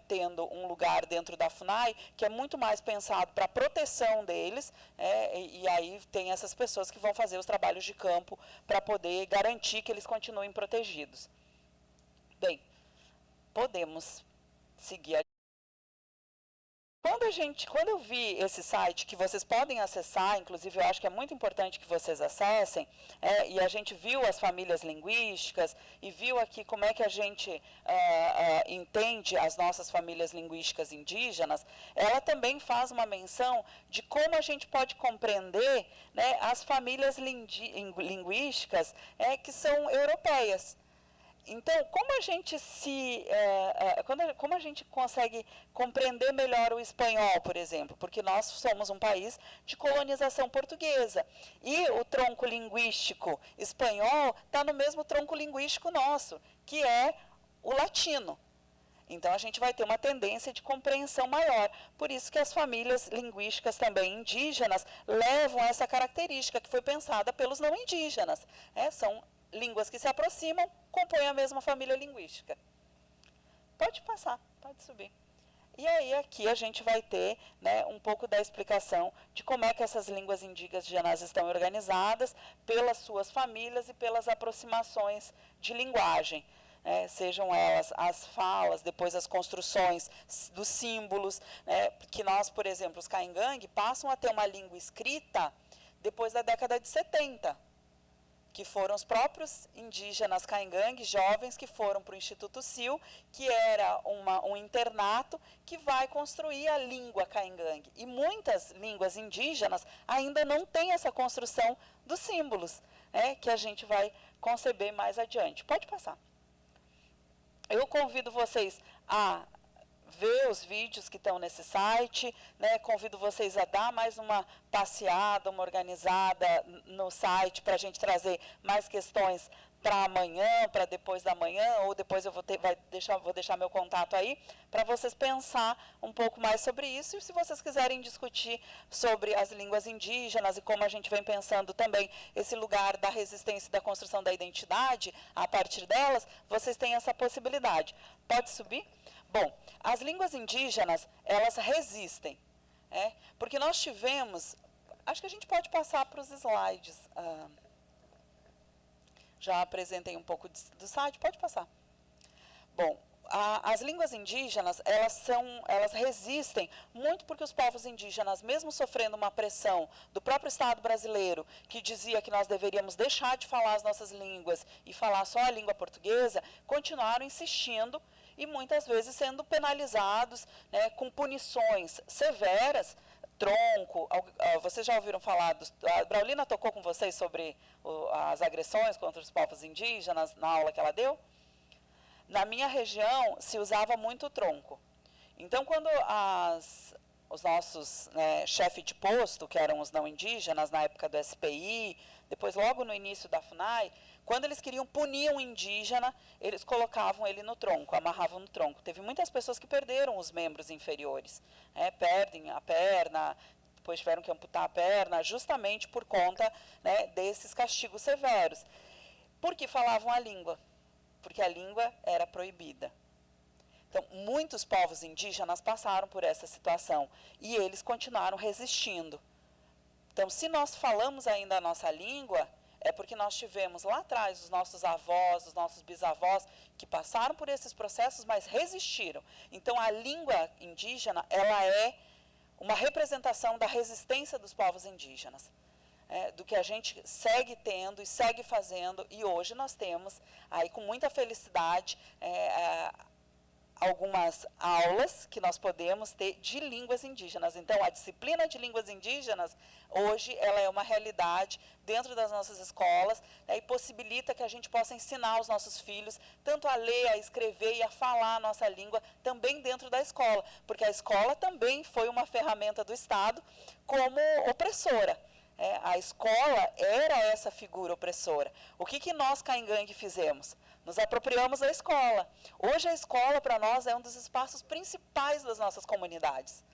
tendo um lugar dentro da FUNAI que é muito mais pensado para a proteção deles, e aí tem essas pessoas que vão fazer os trabalhos de campo para poder garantir que eles continuem protegidos. Bem, podemos seguir adiante. Quando eu vi esse site, que vocês podem acessar, inclusive eu acho que é muito importante que vocês acessem, e a gente viu as famílias linguísticas, e viu aqui como é que a gente entende as nossas famílias linguísticas indígenas, ela também faz uma menção de como a gente pode compreender, né, as famílias linguísticas que são europeias. Então, como a gente consegue compreender melhor o espanhol, por exemplo? Porque nós somos um país de colonização portuguesa. E o tronco linguístico espanhol está no mesmo tronco linguístico nosso, que é o latino. Então, a gente vai ter uma tendência de compreensão maior. Por isso que as famílias linguísticas também indígenas levam essa característica que foi pensada pelos não indígenas. São línguas que se aproximam, compõem a mesma família linguística. Pode passar, pode subir. E aí aqui a gente vai ter, né, um pouco da explicação de como é que essas línguas indígenas estão organizadas pelas suas famílias e pelas aproximações de linguagem. Sejam elas as falas, depois as construções dos símbolos, que nós, por exemplo, os caingangue passam a ter uma língua escrita depois da década de 70. Que foram os próprios indígenas caingangue, jovens, que foram para o Instituto Sil, que era um internato que vai construir a língua caingangue. E muitas línguas indígenas ainda não têm essa construção dos símbolos, que a gente vai conceber mais adiante. Pode passar. Eu convido vocês a ver os vídeos que estão nesse site, né? Convido vocês a dar mais uma passeada, uma organizada no site para a gente trazer mais questões para amanhã, para depois da manhã, ou depois eu vou deixar meu contato aí, para vocês pensar um pouco mais sobre isso, e se vocês quiserem discutir sobre as línguas indígenas e como a gente vem pensando também esse lugar da resistência e da construção da identidade, a partir delas, vocês têm essa possibilidade. Pode subir? Bom, as línguas indígenas, elas resistem, porque nós tivemos, acho que a gente pode passar para os slides, já apresentei um pouco do site, pode passar. Bom, as línguas indígenas, elas resistem muito porque os povos indígenas, mesmo sofrendo uma pressão do próprio Estado brasileiro, que dizia que nós deveríamos deixar de falar as nossas línguas e falar só a língua portuguesa, continuaram insistindo e muitas vezes sendo penalizados, né, com punições severas, tronco. Vocês já ouviram falar, a Braulina tocou com vocês sobre as agressões contra os povos indígenas na aula que ela deu? Na minha região se usava muito o tronco. Então, quando os nossos chefes de posto, que eram os não indígenas, na época do SPI, depois logo no início da FUNAI, quando eles queriam punir um indígena, eles colocavam ele no tronco, amarravam no tronco. Teve muitas pessoas que perderam os membros inferiores, perdem a perna, depois tiveram que amputar a perna, justamente por conta, desses castigos severos. Porque falavam a língua, porque a língua era proibida. Então, muitos povos indígenas passaram por essa situação e eles continuaram resistindo. Então, se nós falamos ainda a nossa língua, é porque nós tivemos lá atrás os nossos avós, os nossos bisavós, que passaram por esses processos, mas resistiram. Então, a língua indígena, ela é uma representação da resistência dos povos indígenas, do que a gente segue tendo e segue fazendo, e hoje nós temos, aí com muita felicidade, algumas aulas que nós podemos ter de línguas indígenas. Então, a disciplina de línguas indígenas, hoje, ela é uma realidade dentro das nossas escolas, e possibilita que a gente possa ensinar os nossos filhos tanto a ler, a escrever e a falar a nossa língua também dentro da escola, porque a escola também foi uma ferramenta do Estado como opressora. A escola era essa figura opressora. O que nós, Caingangue, fizemos? Nos apropriamos da escola. Hoje a escola, para nós, é um dos espaços principais das nossas comunidades.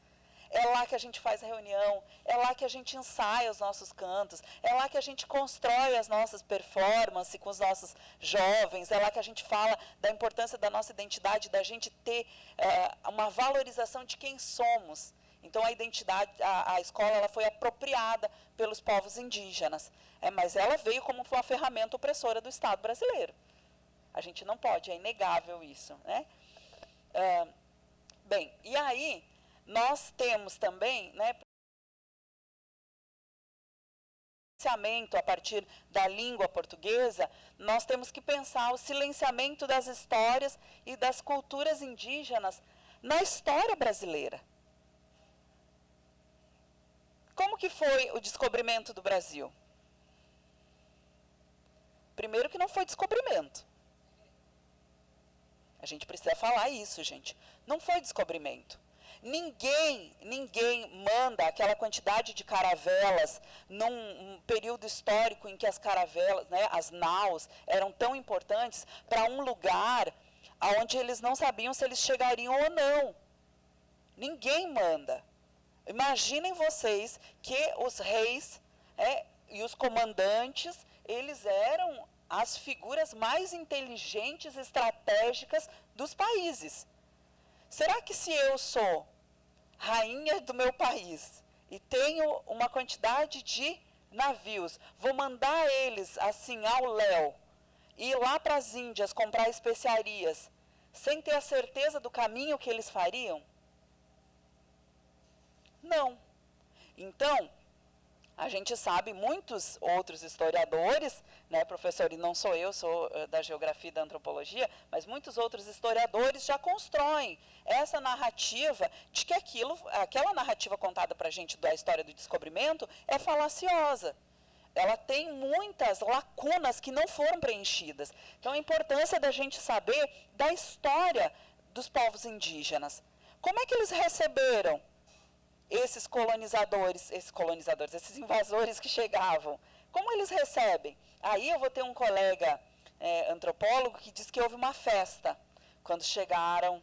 É lá que a gente faz reunião, é lá que a gente ensaia os nossos cantos, é lá que a gente constrói as nossas performances com os nossos jovens, é lá que a gente fala da importância da nossa identidade, da gente ter uma valorização de quem somos. Então, a identidade, a escola, ela foi apropriada pelos povos indígenas, mas ela veio como uma ferramenta opressora do Estado brasileiro. A gente não pode, é inegável isso, bem, e aí, nós temos também, silenciamento a partir da língua portuguesa, nós temos que pensar o silenciamento das histórias e das culturas indígenas na história brasileira. Como que foi o descobrimento do Brasil? Primeiro que não foi descobrimento. A gente precisa falar isso, gente. Não foi descobrimento. Ninguém manda aquela quantidade de caravelas num período histórico em que as caravelas, as naus, eram tão importantes para um lugar onde eles não sabiam se eles chegariam ou não. Ninguém manda. Imaginem vocês que os reis e os comandantes, eles eram as figuras mais inteligentes e estratégicas dos países. Será que se eu sou rainha do meu país e tenho uma quantidade de navios, vou mandar eles assim ao léu, ir lá para as Índias comprar especiarias, sem ter a certeza do caminho que eles fariam? Não. Então, a gente sabe, muitos outros historiadores, professor, e não sou eu, sou da geografia e da antropologia, mas muitos outros historiadores já constroem essa narrativa de que aquela narrativa contada para a gente da história do descobrimento é falaciosa. ela tem muitas lacunas que não foram preenchidas. Então, a importância da gente saber da história dos povos indígenas. Como é que eles receberam esses colonizadores, esses invasores que chegavam? Como eles recebem? Aí eu vou ter um colega antropólogo que diz que houve uma festa quando chegaram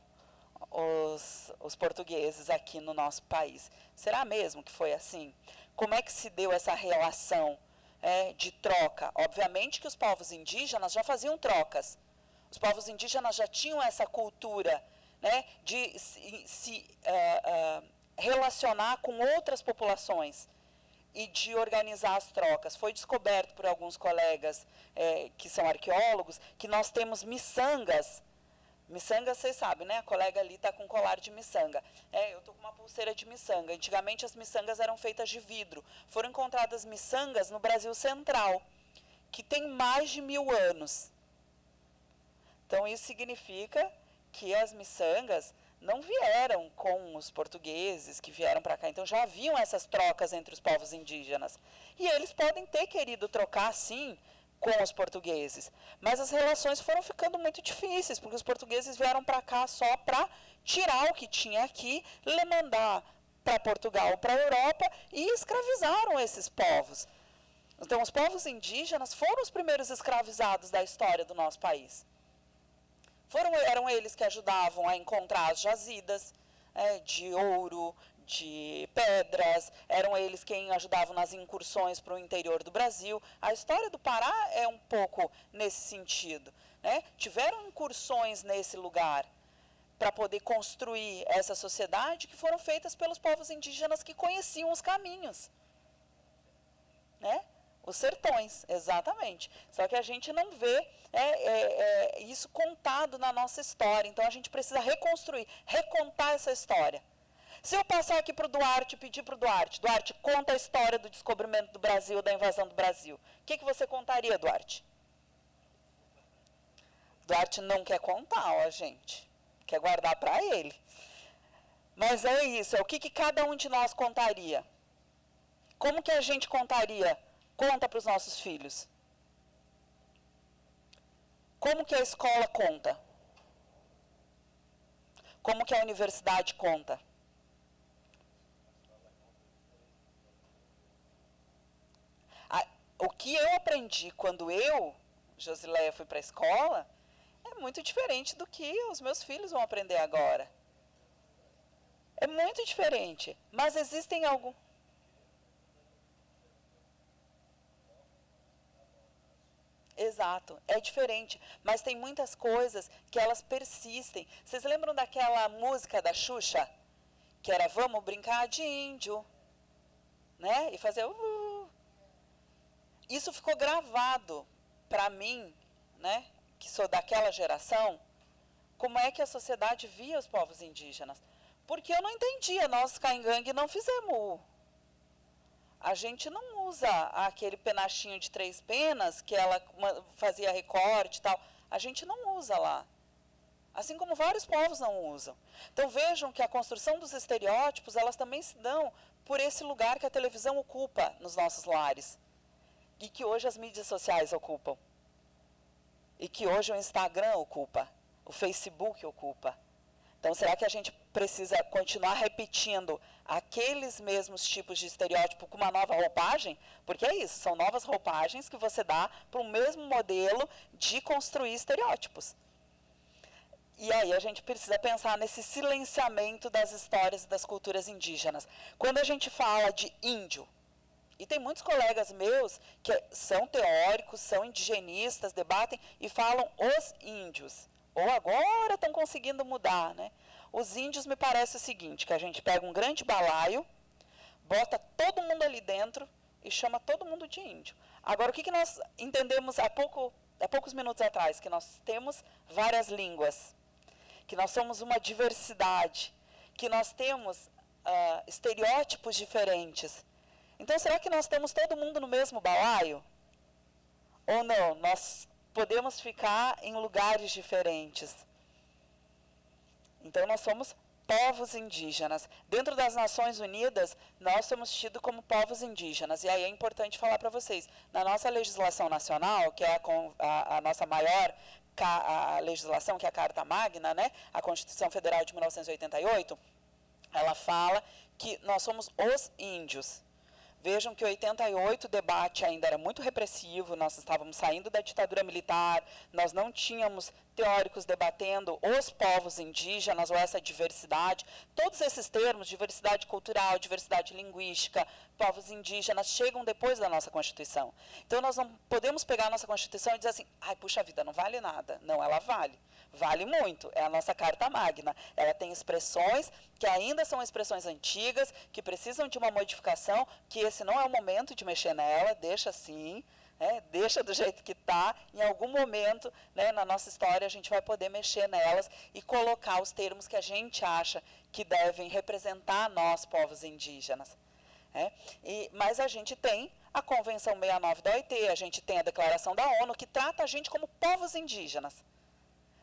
os portugueses aqui no nosso país. Será mesmo que foi assim? Como é que se deu essa relação de troca? Obviamente que os povos indígenas já faziam trocas. Os povos indígenas já tinham essa cultura, né, de se relacionar com outras populações e de organizar as trocas. Foi descoberto por alguns colegas que são arqueólogos que nós temos miçangas. Miçanga, vocês sabem, né? A colega ali está com colar de miçanga. Eu estou com uma pulseira de miçanga. Antigamente as miçangas eram feitas de vidro. Foram encontradas miçangas no Brasil Central, que tem mais de 1000 anos. Então isso significa que as miçangas não vieram com os portugueses que vieram para cá. Então já haviam essas trocas entre os povos indígenas. E eles podem ter querido trocar, sim, com os portugueses. Mas as relações foram ficando muito difíceis, porque os portugueses vieram para cá só para tirar o que tinha aqui, mandar para Portugal, para a Europa, e escravizaram esses povos. Então, os povos indígenas foram os primeiros escravizados da história do nosso país. Eram eles que ajudavam a encontrar as jazidas de ouro, de pedras, eram eles quem ajudavam nas incursões para o interior do Brasil. A história do Pará é um pouco nesse sentido, né? Tiveram incursões nesse lugar para poder construir essa sociedade que foram feitas pelos povos indígenas que conheciam os caminhos, né? Os sertões, exatamente. Só que a gente não vê isso contado na nossa história. Então, a gente precisa reconstruir, recontar essa história. Se eu passar aqui para o Duarte e pedir para o Duarte, Duarte, conta a história do descobrimento do Brasil, da invasão do Brasil. O que você contaria, Duarte? Duarte não quer contar, ó, gente. Quer guardar para ele. Mas é isso, o que cada um de nós contaria? Como que a gente contaria? Conta para os nossos filhos. Como que a escola conta? Como que a universidade conta? O que eu aprendi quando eu, Josileia, fui para a escola, é muito diferente do que os meus filhos vão aprender agora. É muito diferente, mas existem alguns... Exato, é diferente, mas tem muitas coisas que elas persistem. Vocês lembram daquela música da Xuxa? Que era Vamos Brincar de Índio, né? E fazer... Isso ficou gravado para mim, né? Que sou daquela geração, como é que a sociedade via os povos indígenas. Porque eu não entendia, nós caingangue não fizemos. A gente não usa aquele penachinho de 3 penas, que ela fazia recorte e tal. A gente não usa lá. Assim como vários povos não usam. Então vejam que a construção dos estereótipos, elas também se dão por esse lugar que a televisão ocupa nos nossos lares. E que hoje as mídias sociais ocupam. E que hoje o Instagram ocupa. O Facebook ocupa. Então, será que a gente precisa continuar repetindo aqueles mesmos tipos de estereótipo com uma nova roupagem? Porque é isso, são novas roupagens que você dá para o mesmo modelo de construir estereótipos. E aí a gente precisa pensar nesse silenciamento das histórias e das culturas indígenas. Quando a gente fala de índio, e tem muitos colegas meus que são teóricos, são indigenistas, debatem e falam os índios. Ou agora estão conseguindo mudar, né? Os índios me parece o seguinte, que a gente pega um grande balaio, bota todo mundo ali dentro e chama todo mundo de índio. Agora, o que nós entendemos há poucos minutos atrás? Que nós temos várias línguas, que nós somos uma diversidade, que nós temos estereótipos diferentes. Então, será que nós temos todo mundo no mesmo balaio? Ou não? Nós podemos ficar em lugares diferentes. Então, nós somos povos indígenas. Dentro das Nações Unidas, nós somos tidos como povos indígenas. E aí é importante falar para vocês, na nossa legislação nacional, que é a nossa maior a legislação, que é a Carta Magna, né, a Constituição Federal de 1988, ela fala que nós somos os índios. Vejam que em 88 o debate ainda era muito repressivo, nós estávamos saindo da ditadura militar, nós não tínhamos teóricos debatendo os povos indígenas ou essa diversidade. Todos esses termos, diversidade cultural, diversidade linguística, povos indígenas, chegam depois da nossa Constituição. Então nós não podemos pegar a nossa Constituição e dizer assim, ai, puxa vida, não vale nada. Não, ela vale. Vale muito, é a nossa Carta Magna. Ela tem expressões que ainda são expressões antigas, que precisam de uma modificação, que esse não é o momento de mexer nela, deixa assim, deixa do jeito que está. Em algum momento, né, na nossa história, a gente vai poder mexer nelas e colocar os termos que a gente acha que devem representar nós, povos indígenas. Mas a gente tem a Convenção 69 da OIT, a gente tem a Declaração da ONU, que trata a gente como povos indígenas.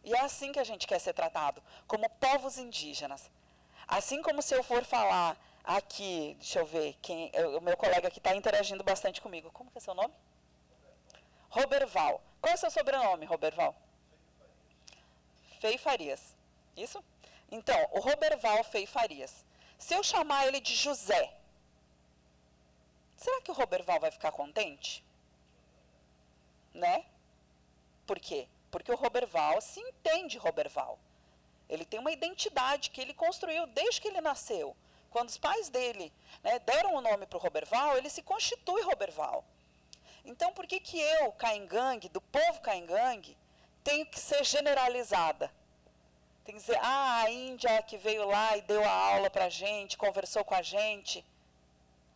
E é assim que a gente quer ser tratado, como povos indígenas. Assim como se eu for falar aqui, deixa eu ver, o meu colega que está interagindo bastante comigo. Como que é seu nome? Roberval. Qual é o seu sobrenome, Roberval? Fei Farias. Isso? Então, o Roberval Fei Farias. Se eu chamar ele de José, será que o Roberval vai ficar contente? Né? Por quê? Porque o Roberval se entende Roberval. Ele tem uma identidade que ele construiu desde que ele nasceu. Quando os pais dele, né, deram o nome para o Roberval, ele se constitui Roberval. Então, por que eu, caingangue, do povo caingangue, tenho que ser generalizada? Tem que dizer, a Índia que veio lá e deu a aula para a gente, conversou com a gente.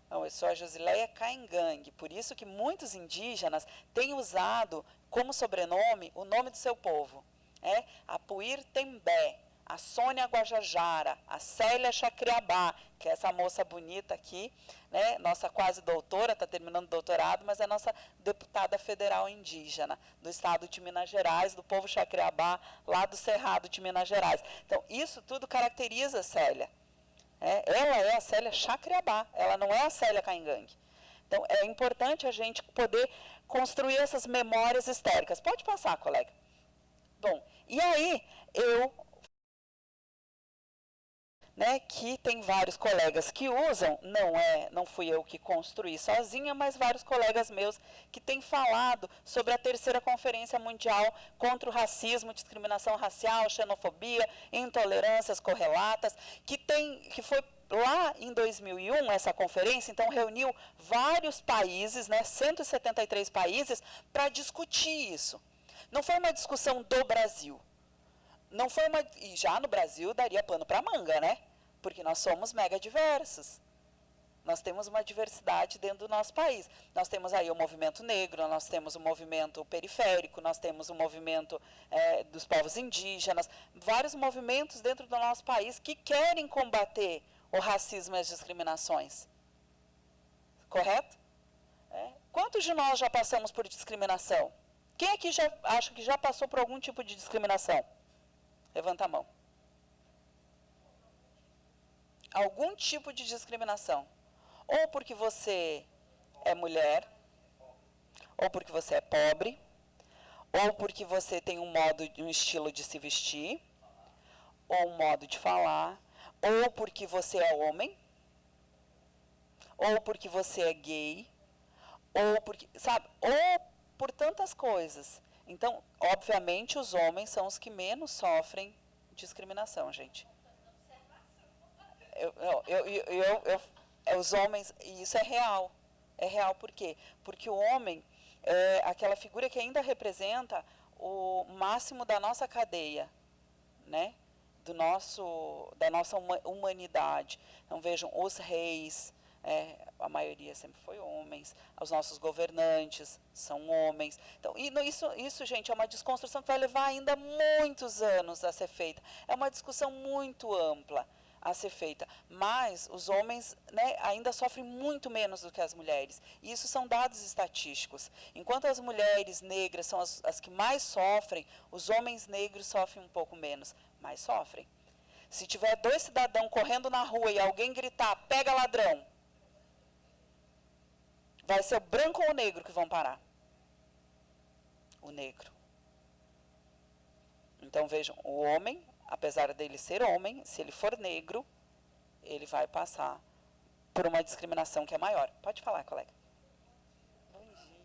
Não, eu sou a Josileia Caingangue. Por isso que muitos indígenas têm usado como sobrenome o nome do seu povo. A Puir Tembé, a Sônia Guajajara, a Célia Chacriabá, que é essa moça bonita aqui, né, nossa quase doutora, está terminando o doutorado, mas é nossa deputada federal indígena do estado de Minas Gerais, do povo Chacriabá, lá do Cerrado de Minas Gerais. Então, isso tudo caracteriza a Célia. Ela é a Célia Chacriabá, ela não é a Célia Caingangue. Então, é importante a gente poder construir essas memórias históricas. Pode passar, colega. Bom, e aí, que tem vários colegas que usam, não fui eu que construí sozinha, mas vários colegas meus que têm falado sobre a terceira Conferência Mundial contra o Racismo, Discriminação Racial, Xenofobia, Intolerâncias Correlatas, que foi lá em 2001, essa conferência, então reuniu vários países, 173 países, para discutir isso. Não foi uma discussão do Brasil. E já no Brasil daria pano para manga, né? Porque nós somos mega diversos. Nós temos uma diversidade dentro do nosso país. Nós temos aí o movimento negro, nós temos o movimento periférico, nós temos o movimento dos povos indígenas, vários movimentos dentro do nosso país que querem combater o racismo e as discriminações. Correto? Quantos de nós já passamos por discriminação? Quem aqui já acha que já passou por algum tipo de discriminação? Levanta a mão. Algum tipo de discriminação. Ou porque você é mulher, ou porque você é pobre, ou porque você tem um estilo de se vestir, ou um modo de falar, ou porque você é homem, ou porque você é gay, ou porque, sabe, ou por tantas coisas. Então, obviamente, os homens são os que menos sofrem discriminação, gente. Os homens, e isso é real. É real por quê? Porque o homem é aquela figura que ainda representa o máximo da nossa cadeia, né? Da nossa humanidade. Então, vejam, os reis, a maioria sempre foi homens, os nossos governantes são homens. Então, isso, gente, é uma desconstrução que vai levar ainda muitos anos a ser feita. É uma discussão muito ampla a ser feita, mas os homens, ainda sofrem muito menos do que as mulheres. E isso são dados estatísticos. Enquanto as mulheres negras são as que mais sofrem, os homens negros sofrem um pouco menos, mas sofrem. Se tiver 2 cidadãos correndo na rua e alguém gritar, pega ladrão, vai ser o branco ou o negro que vão parar? O negro. Então vejam, o homem, apesar dele ser homem, se ele for negro, ele vai passar por uma discriminação que é maior. Pode falar, colega. Bom dia.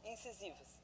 Incisivos.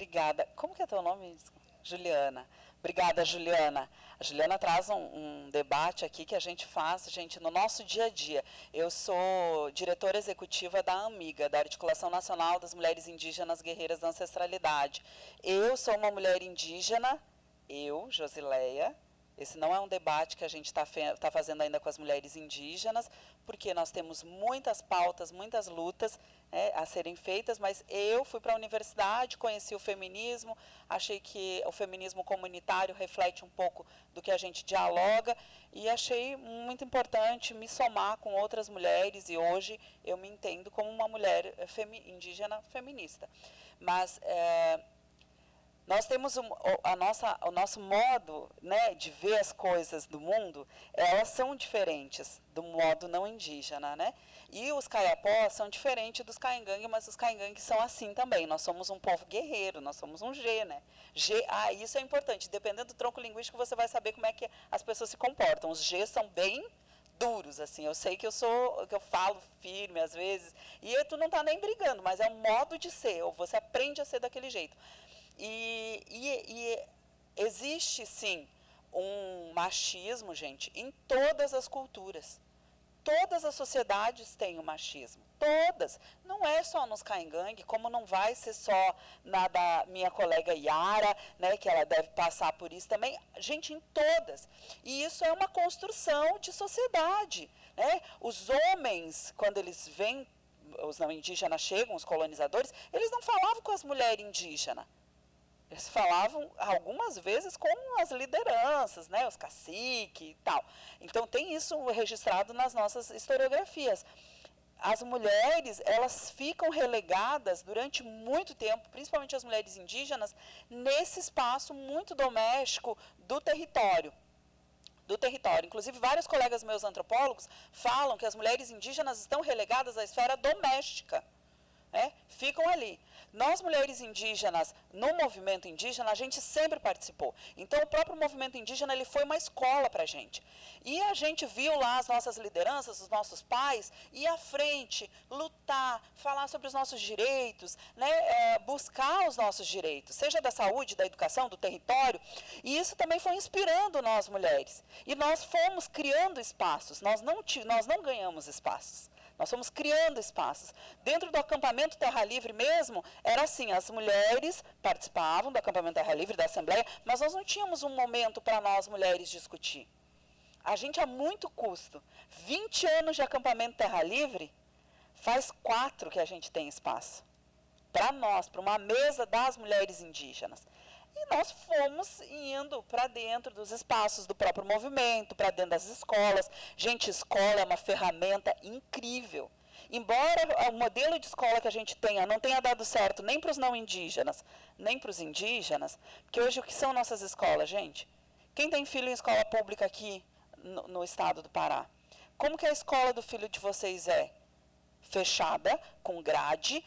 Obrigada. Como que é teu nome? Juliana. Obrigada, Juliana. A Juliana traz um debate aqui que a gente faz, gente, no nosso dia a dia. Eu sou diretora executiva da AMIGA, da Articulação Nacional das Mulheres Indígenas Guerreiras da Ancestralidade. Eu sou uma mulher indígena, Josileia. Esse não é um debate que a gente está fazendo ainda com as mulheres indígenas, porque nós temos muitas pautas, muitas lutas a serem feitas, mas eu fui para a universidade, conheci o feminismo, achei que o feminismo comunitário reflete um pouco do que a gente dialoga e achei muito importante me somar com outras mulheres e hoje eu me entendo como uma mulher indígena feminista. Mas nós temos o nosso modo, né, de ver as coisas do mundo, elas são diferentes do modo não indígena, né? E os caiapós são diferentes dos caingangue, mas os caingangue são assim também. Nós somos um povo guerreiro, nós somos um G, né? G, isso é importante. Dependendo do tronco linguístico, você vai saber como é que as pessoas se comportam. Os G são bem duros, assim. Eu sei que eu falo firme às vezes, e tu não está nem brigando, mas é um modo de ser, ou você aprende a ser daquele jeito. E existe, sim, um machismo, gente, em todas as culturas. Todas as sociedades têm o machismo, todas. Não é só nos Caingangue, como não vai ser só na da minha colega Yara, né, que ela deve passar por isso também. Gente, em todas. E isso é uma construção de sociedade, né? Os homens, quando eles vêm, os não indígenas chegam, os colonizadores, eles não falavam com as mulheres indígenas. Eles falavam algumas vezes com as lideranças, né, os caciques e tal. Então tem isso registrado nas nossas historiografias. As mulheres, elas ficam relegadas durante muito tempo, principalmente as mulheres indígenas, nesse espaço muito doméstico do território. Inclusive, vários colegas meus antropólogos falam que as mulheres indígenas estão relegadas à esfera doméstica. Ficam ali. Nós, mulheres indígenas, no movimento indígena, a gente sempre participou. Então, o próprio movimento indígena, ele foi uma escola para a gente. E a gente viu lá as nossas lideranças, os nossos pais, ir à frente, lutar, falar sobre os nossos direitos, né, buscar os nossos direitos, seja da saúde, da educação, do território. E isso também foi inspirando nós, mulheres. E nós fomos criando espaços, nós não ganhamos espaços. Nós fomos criando espaços. Dentro do acampamento Terra Livre mesmo, era assim, as mulheres participavam do acampamento Terra Livre, da Assembleia, mas nós não tínhamos um momento para nós, mulheres, discutir. A gente, a muito custo, 20 anos de acampamento Terra Livre, faz 4 que a gente tem espaço. Para nós, para uma mesa das mulheres indígenas. E nós fomos indo para dentro dos espaços do próprio movimento, para dentro das escolas. Gente, escola é uma ferramenta incrível. Embora o modelo de escola que a gente tenha não tenha dado certo nem para os não indígenas, nem para os indígenas, porque hoje o que são nossas escolas, gente? Quem tem filho em escola pública aqui no estado do Pará? Como que a escola do filho de vocês é? Fechada, com grade.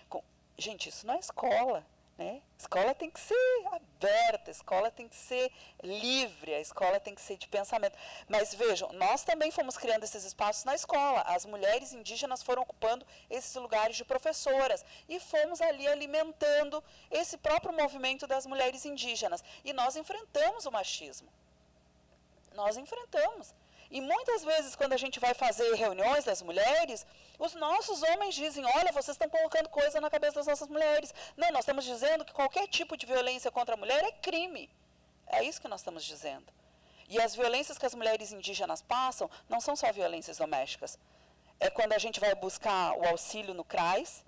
Gente, isso não é escola. Né? Escola tem que ser aberta, a escola tem que ser livre, a escola tem que ser de pensamento. Mas vejam, nós também fomos criando esses espaços na escola. As mulheres indígenas foram ocupando esses lugares de professoras e fomos ali alimentando esse próprio movimento das mulheres indígenas. E nós enfrentamos o machismo. Nós enfrentamos. E muitas vezes, quando a gente vai fazer reuniões das mulheres, os nossos homens dizem, olha, vocês estão colocando coisa na cabeça das nossas mulheres. Não, nós estamos dizendo que qualquer tipo de violência contra a mulher é crime. É isso que nós estamos dizendo. E as violências que as mulheres indígenas passam não são só violências domésticas. É quando a gente vai buscar o auxílio no CRAS,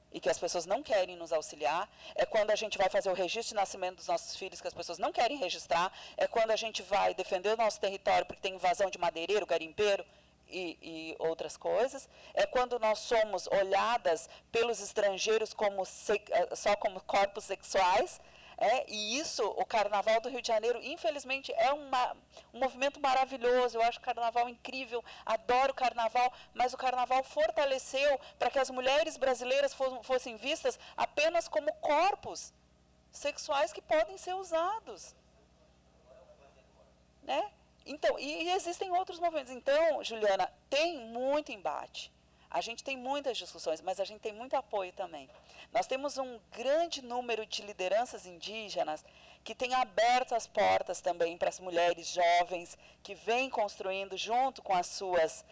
e que as pessoas não querem nos auxiliar, é quando a gente vai fazer o registro de nascimento dos nossos filhos que as pessoas não querem registrar, é quando a gente vai defender o nosso território porque tem invasão de madeireiro, garimpeiro e outras coisas, é quando nós somos olhadas pelos estrangeiros só como corpos sexuais, e isso, o Carnaval do Rio de Janeiro, infelizmente, é um movimento maravilhoso. Eu acho o Carnaval incrível, adoro o Carnaval, mas o Carnaval fortaleceu para que as mulheres brasileiras fossem vistas apenas como corpos sexuais que podem ser usados. Né? Então, e existem outros movimentos. Então, Juliana, tem muito embate. A gente tem muitas discussões, mas a gente tem muito apoio também. Nós temos um grande número de lideranças indígenas que têm aberto as portas também para as mulheres jovens que vêm construindo junto com as suas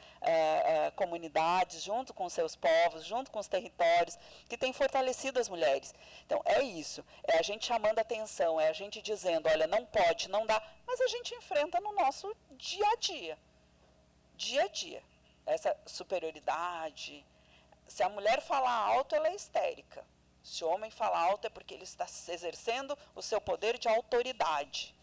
comunidades, junto com os seus povos, junto com os territórios, que têm fortalecido as mulheres. Então, é isso. É a gente chamando a atenção, é a gente dizendo, olha, não pode, não dá, mas a gente enfrenta no nosso dia a dia. Dia a dia. Essa superioridade. Se a mulher falar alto, ela é histérica. Se o homem falar alto, é porque ele está exercendo o seu poder de autoridade.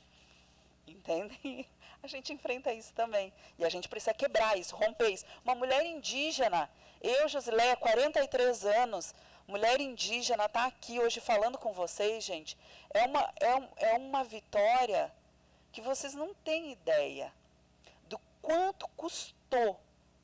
Entende? A gente enfrenta isso também. E a gente precisa quebrar isso, romper isso. Uma mulher indígena, eu, Josileia, 43 anos, mulher indígena, está aqui hoje falando com vocês, gente. É uma vitória que vocês não têm ideia do quanto custou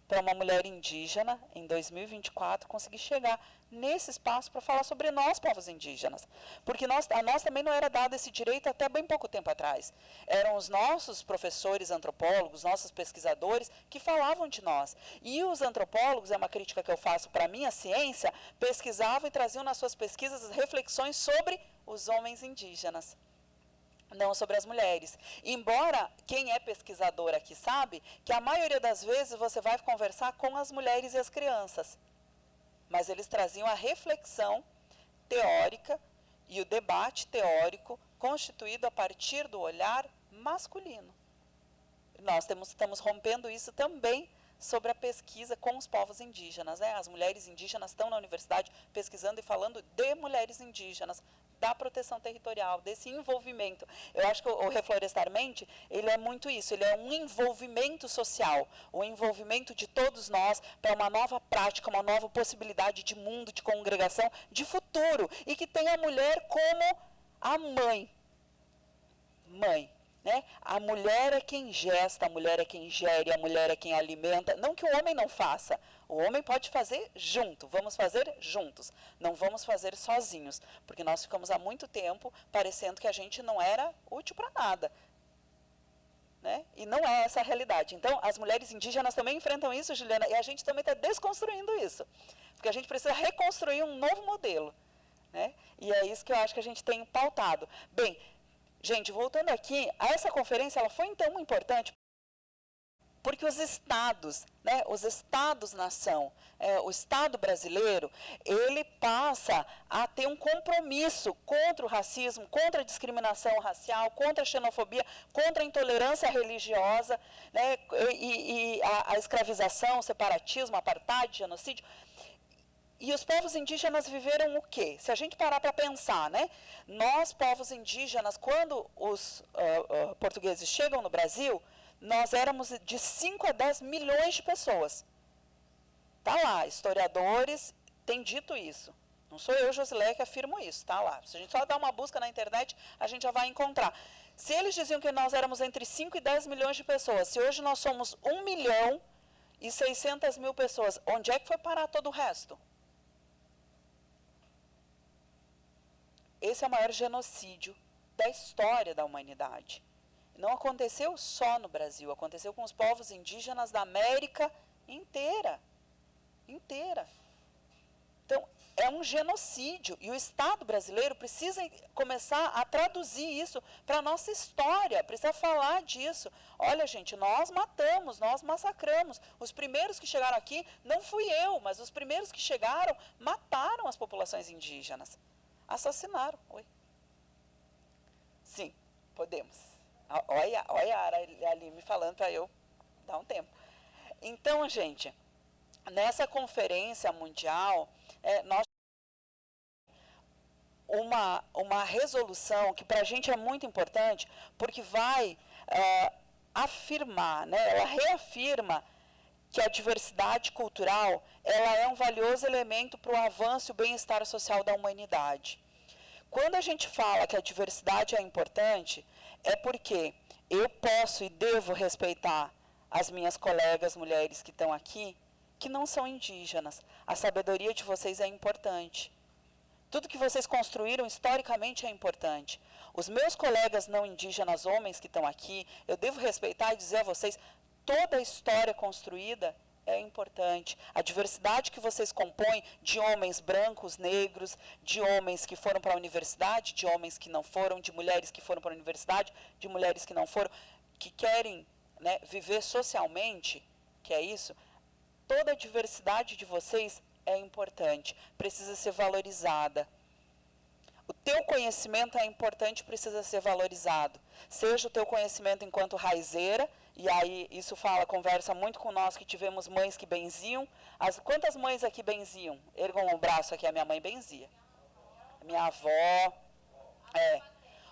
para uma mulher indígena, em 2024, conseguir chegar nesse espaço para falar sobre nós, povos indígenas. Porque a nós também não era dado esse direito até bem pouco tempo atrás. Eram os nossos professores antropólogos, nossos pesquisadores, que falavam de nós. E os antropólogos, é uma crítica que eu faço para a minha ciência, pesquisavam e traziam nas suas pesquisas reflexões sobre os homens indígenas. não sobre as mulheres. Embora quem é pesquisador aqui sabe que a maioria das vezes você vai conversar com as mulheres e as crianças. Mas eles traziam a reflexão teórica e o debate teórico constituído a partir do olhar masculino. Nós estamos rompendo isso também sobre a pesquisa com os povos indígenas, né? As mulheres indígenas estão na universidade pesquisando e falando de mulheres indígenas, da proteção territorial, desse envolvimento. Eu acho que o Reflorestar Mente, ele é muito isso, ele é um envolvimento social, o envolvimento de todos nós para uma nova prática, uma nova possibilidade de mundo, de congregação, de futuro, e que tem a mulher como a mãe. Mãe. Né? A mulher é quem gesta, a mulher é quem gere, a mulher é quem alimenta. Não que o homem não faça, o homem pode fazer junto, vamos fazer juntos, não vamos fazer sozinhos, porque nós ficamos há muito tempo parecendo que a gente não era útil para nada. Né? E não é essa a realidade. Então, as mulheres indígenas também enfrentam isso, Juliana, e a gente também está desconstruindo isso, porque a gente precisa reconstruir um novo modelo. Né? E é isso que eu acho que a gente tem pautado. Bem, gente, voltando aqui, essa conferência ela foi então importante porque os estados, né, os estados-nação, o Estado brasileiro, ele passa a ter um compromisso contra o racismo, contra a discriminação racial, contra a xenofobia, contra a intolerância religiosa, né, e a escravização, o separatismo, apartheid, genocídio. E os povos indígenas viveram o quê? Se a gente parar para pensar, né? Nós, povos indígenas, quando os portugueses chegam no Brasil, nós éramos de 5 a 10 milhões de pessoas. Está lá, historiadores têm dito isso. Não sou eu, Josilé, que afirmo isso, está lá. Se a gente só dar uma busca na internet, a gente já vai encontrar. Se eles diziam que nós éramos entre 5 e 10 milhões de pessoas, se hoje nós somos 1.600.000 pessoas, onde é que foi parar todo o resto? Esse é o maior genocídio da história da humanidade. Não aconteceu só no Brasil, aconteceu com os povos indígenas da América inteira. Inteira. Então, é um genocídio. E o Estado brasileiro precisa começar a traduzir isso para a nossa história, precisa falar disso. Olha, gente, nós matamos, nós massacramos. Os primeiros que chegaram aqui, não fui eu, mas os primeiros que chegaram mataram as populações indígenas. Assassinaram. Oi. Sim, podemos. Olha a Ara ali me falando para eu dar um tempo. Então, gente, nessa conferência mundial, nós uma resolução que para a gente é muito importante, porque vai afirmar, né, ela reafirma que a diversidade cultural ela é um valioso elemento para o avanço e o bem-estar social da humanidade. Quando a gente fala que a diversidade é importante, é porque eu posso e devo respeitar as minhas colegas mulheres que estão aqui, que não são indígenas. A sabedoria de vocês é importante. Tudo que vocês construíram historicamente é importante. Os meus colegas não indígenas, homens que estão aqui, eu devo respeitar e dizer a vocês, toda a história construída é importante. A diversidade que vocês compõem de homens brancos, negros, de homens que foram para a universidade, de homens que não foram, de mulheres que foram para a universidade, de mulheres que não foram, que querem, né, viver socialmente, que é isso, toda a diversidade de vocês é importante, precisa ser valorizada. O teu conhecimento é importante, precisa ser valorizado. Seja o teu conhecimento enquanto raizeira, e aí isso conversa muito com nós que tivemos mães que benziam. Quantas mães aqui benziam? Ergam o braço aqui, a minha mãe benzia. Minha avó.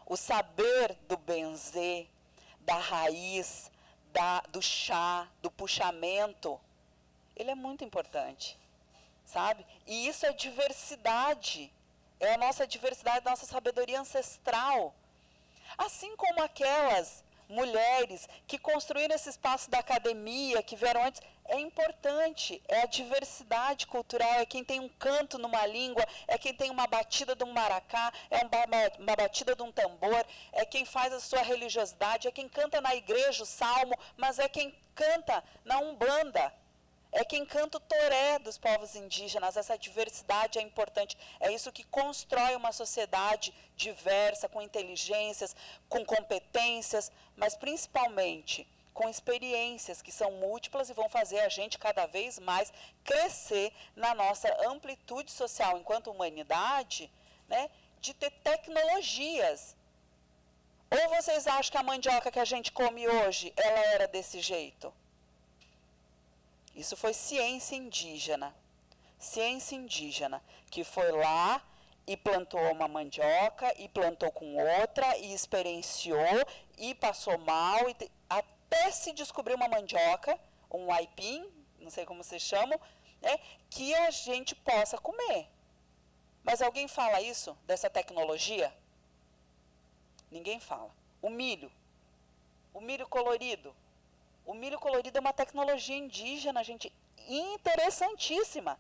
O saber do benzer, da raiz, do chá, do puxamento, ele é muito importante, sabe? E isso é diversidade. É a nossa diversidade, a nossa sabedoria ancestral. Assim como aquelas mulheres que construíram esse espaço da academia, que vieram antes, é importante, é a diversidade cultural, é quem tem um canto numa língua, é quem tem uma batida de um maracá, é uma batida de um tambor, é quem faz a sua religiosidade, é quem canta na igreja o salmo, mas é quem canta na Umbanda. É quem canta o toré dos povos indígenas. Essa diversidade é importante. É isso que constrói uma sociedade diversa, com inteligências, com competências, mas principalmente com experiências que são múltiplas e vão fazer a gente cada vez mais crescer na nossa amplitude social enquanto humanidade, né, de ter tecnologias. Ou vocês acham que a mandioca que a gente come hoje, ela era desse jeito? Isso foi ciência indígena. Ciência indígena, que foi lá e plantou uma mandioca, e plantou com outra, e experienciou, e passou mal, até se descobrir uma mandioca, um aipim, não sei como se chama, né, que a gente possa comer. Mas alguém fala isso, dessa tecnologia? Ninguém fala. O milho colorido. O milho colorido é uma tecnologia indígena, gente, interessantíssima.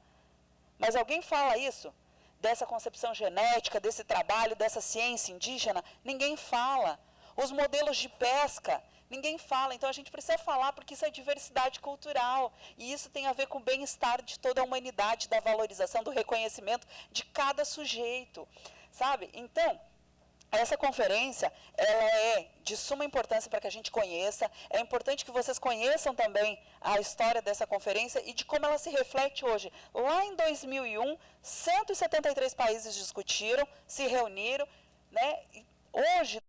Mas alguém fala isso? Dessa concepção genética, desse trabalho, dessa ciência indígena? Ninguém fala. Os modelos de pesca, ninguém fala. Então a gente precisa falar porque isso é diversidade cultural. E isso tem a ver com o bem-estar de toda a humanidade, da valorização, do reconhecimento de cada sujeito. Sabe? Então, essa conferência, ela é de suma importância para que a gente conheça. É importante que vocês conheçam também a história dessa conferência e de como ela se reflete hoje. Lá em 2001, 173 países discutiram, se reuniram, né? E hoje,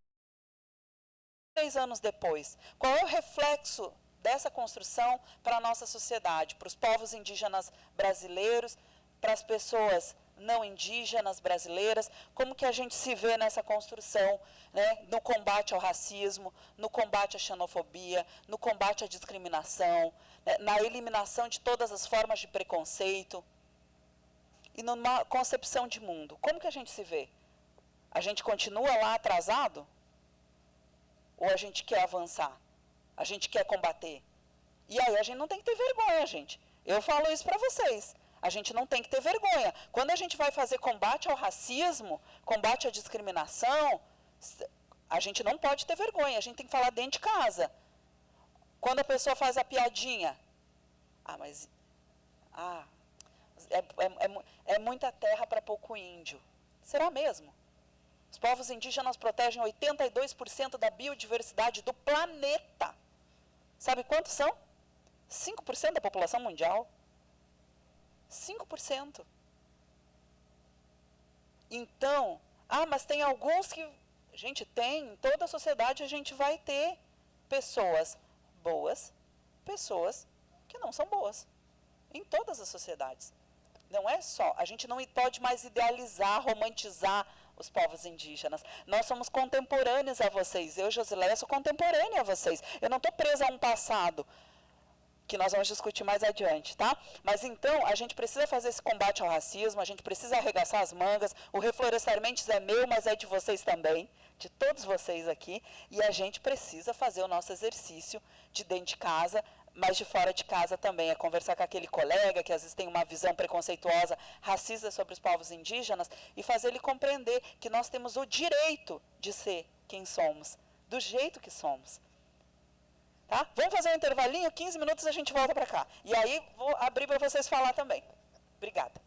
3 anos depois, qual é o reflexo dessa construção para a nossa sociedade, para os povos indígenas brasileiros, para as pessoas não indígenas brasileiras, como que a gente se vê nessa construção, né, no combate ao racismo, no combate à xenofobia, no combate à discriminação, né, na eliminação de todas as formas de preconceito e numa concepção de mundo. Como que a gente se vê? A gente continua lá atrasado? Ou a gente quer avançar? A gente quer combater? E aí a gente não tem que ter vergonha, gente. Eu falo isso para vocês. A gente não tem que ter vergonha. Quando a gente vai fazer combate ao racismo, combate à discriminação, a gente não pode ter vergonha. A gente tem que falar dentro de casa. Quando a pessoa faz a piadinha, é muita terra para pouco índio. Será mesmo? Os povos indígenas protegem 82% da biodiversidade do planeta. Sabe quantos são? 5% da população mundial. 5%. Então, mas tem alguns que... Gente, tem. Em toda a sociedade a gente vai ter pessoas boas, pessoas que não são boas. Em todas as sociedades. Não é só. A gente não pode mais idealizar, romantizar os povos indígenas. Nós somos contemporâneos a vocês. Eu, Josileia, sou contemporânea a vocês. Eu não estou presa a um passado, que nós vamos discutir mais adiante, tá? Mas então, a gente precisa fazer esse combate ao racismo, a gente precisa arregaçar as mangas, o Reflorestar Mentes é meu, mas é de vocês também, de todos vocês aqui, e a gente precisa fazer o nosso exercício de dentro de casa, mas de fora de casa também, é conversar com aquele colega que às vezes tem uma visão preconceituosa, racista sobre os povos indígenas, e fazer ele compreender que nós temos o direito de ser quem somos, do jeito que somos. Tá? Vamos fazer um intervalinho, 15 minutos a gente volta para cá. E aí vou abrir para vocês falar também. Obrigada.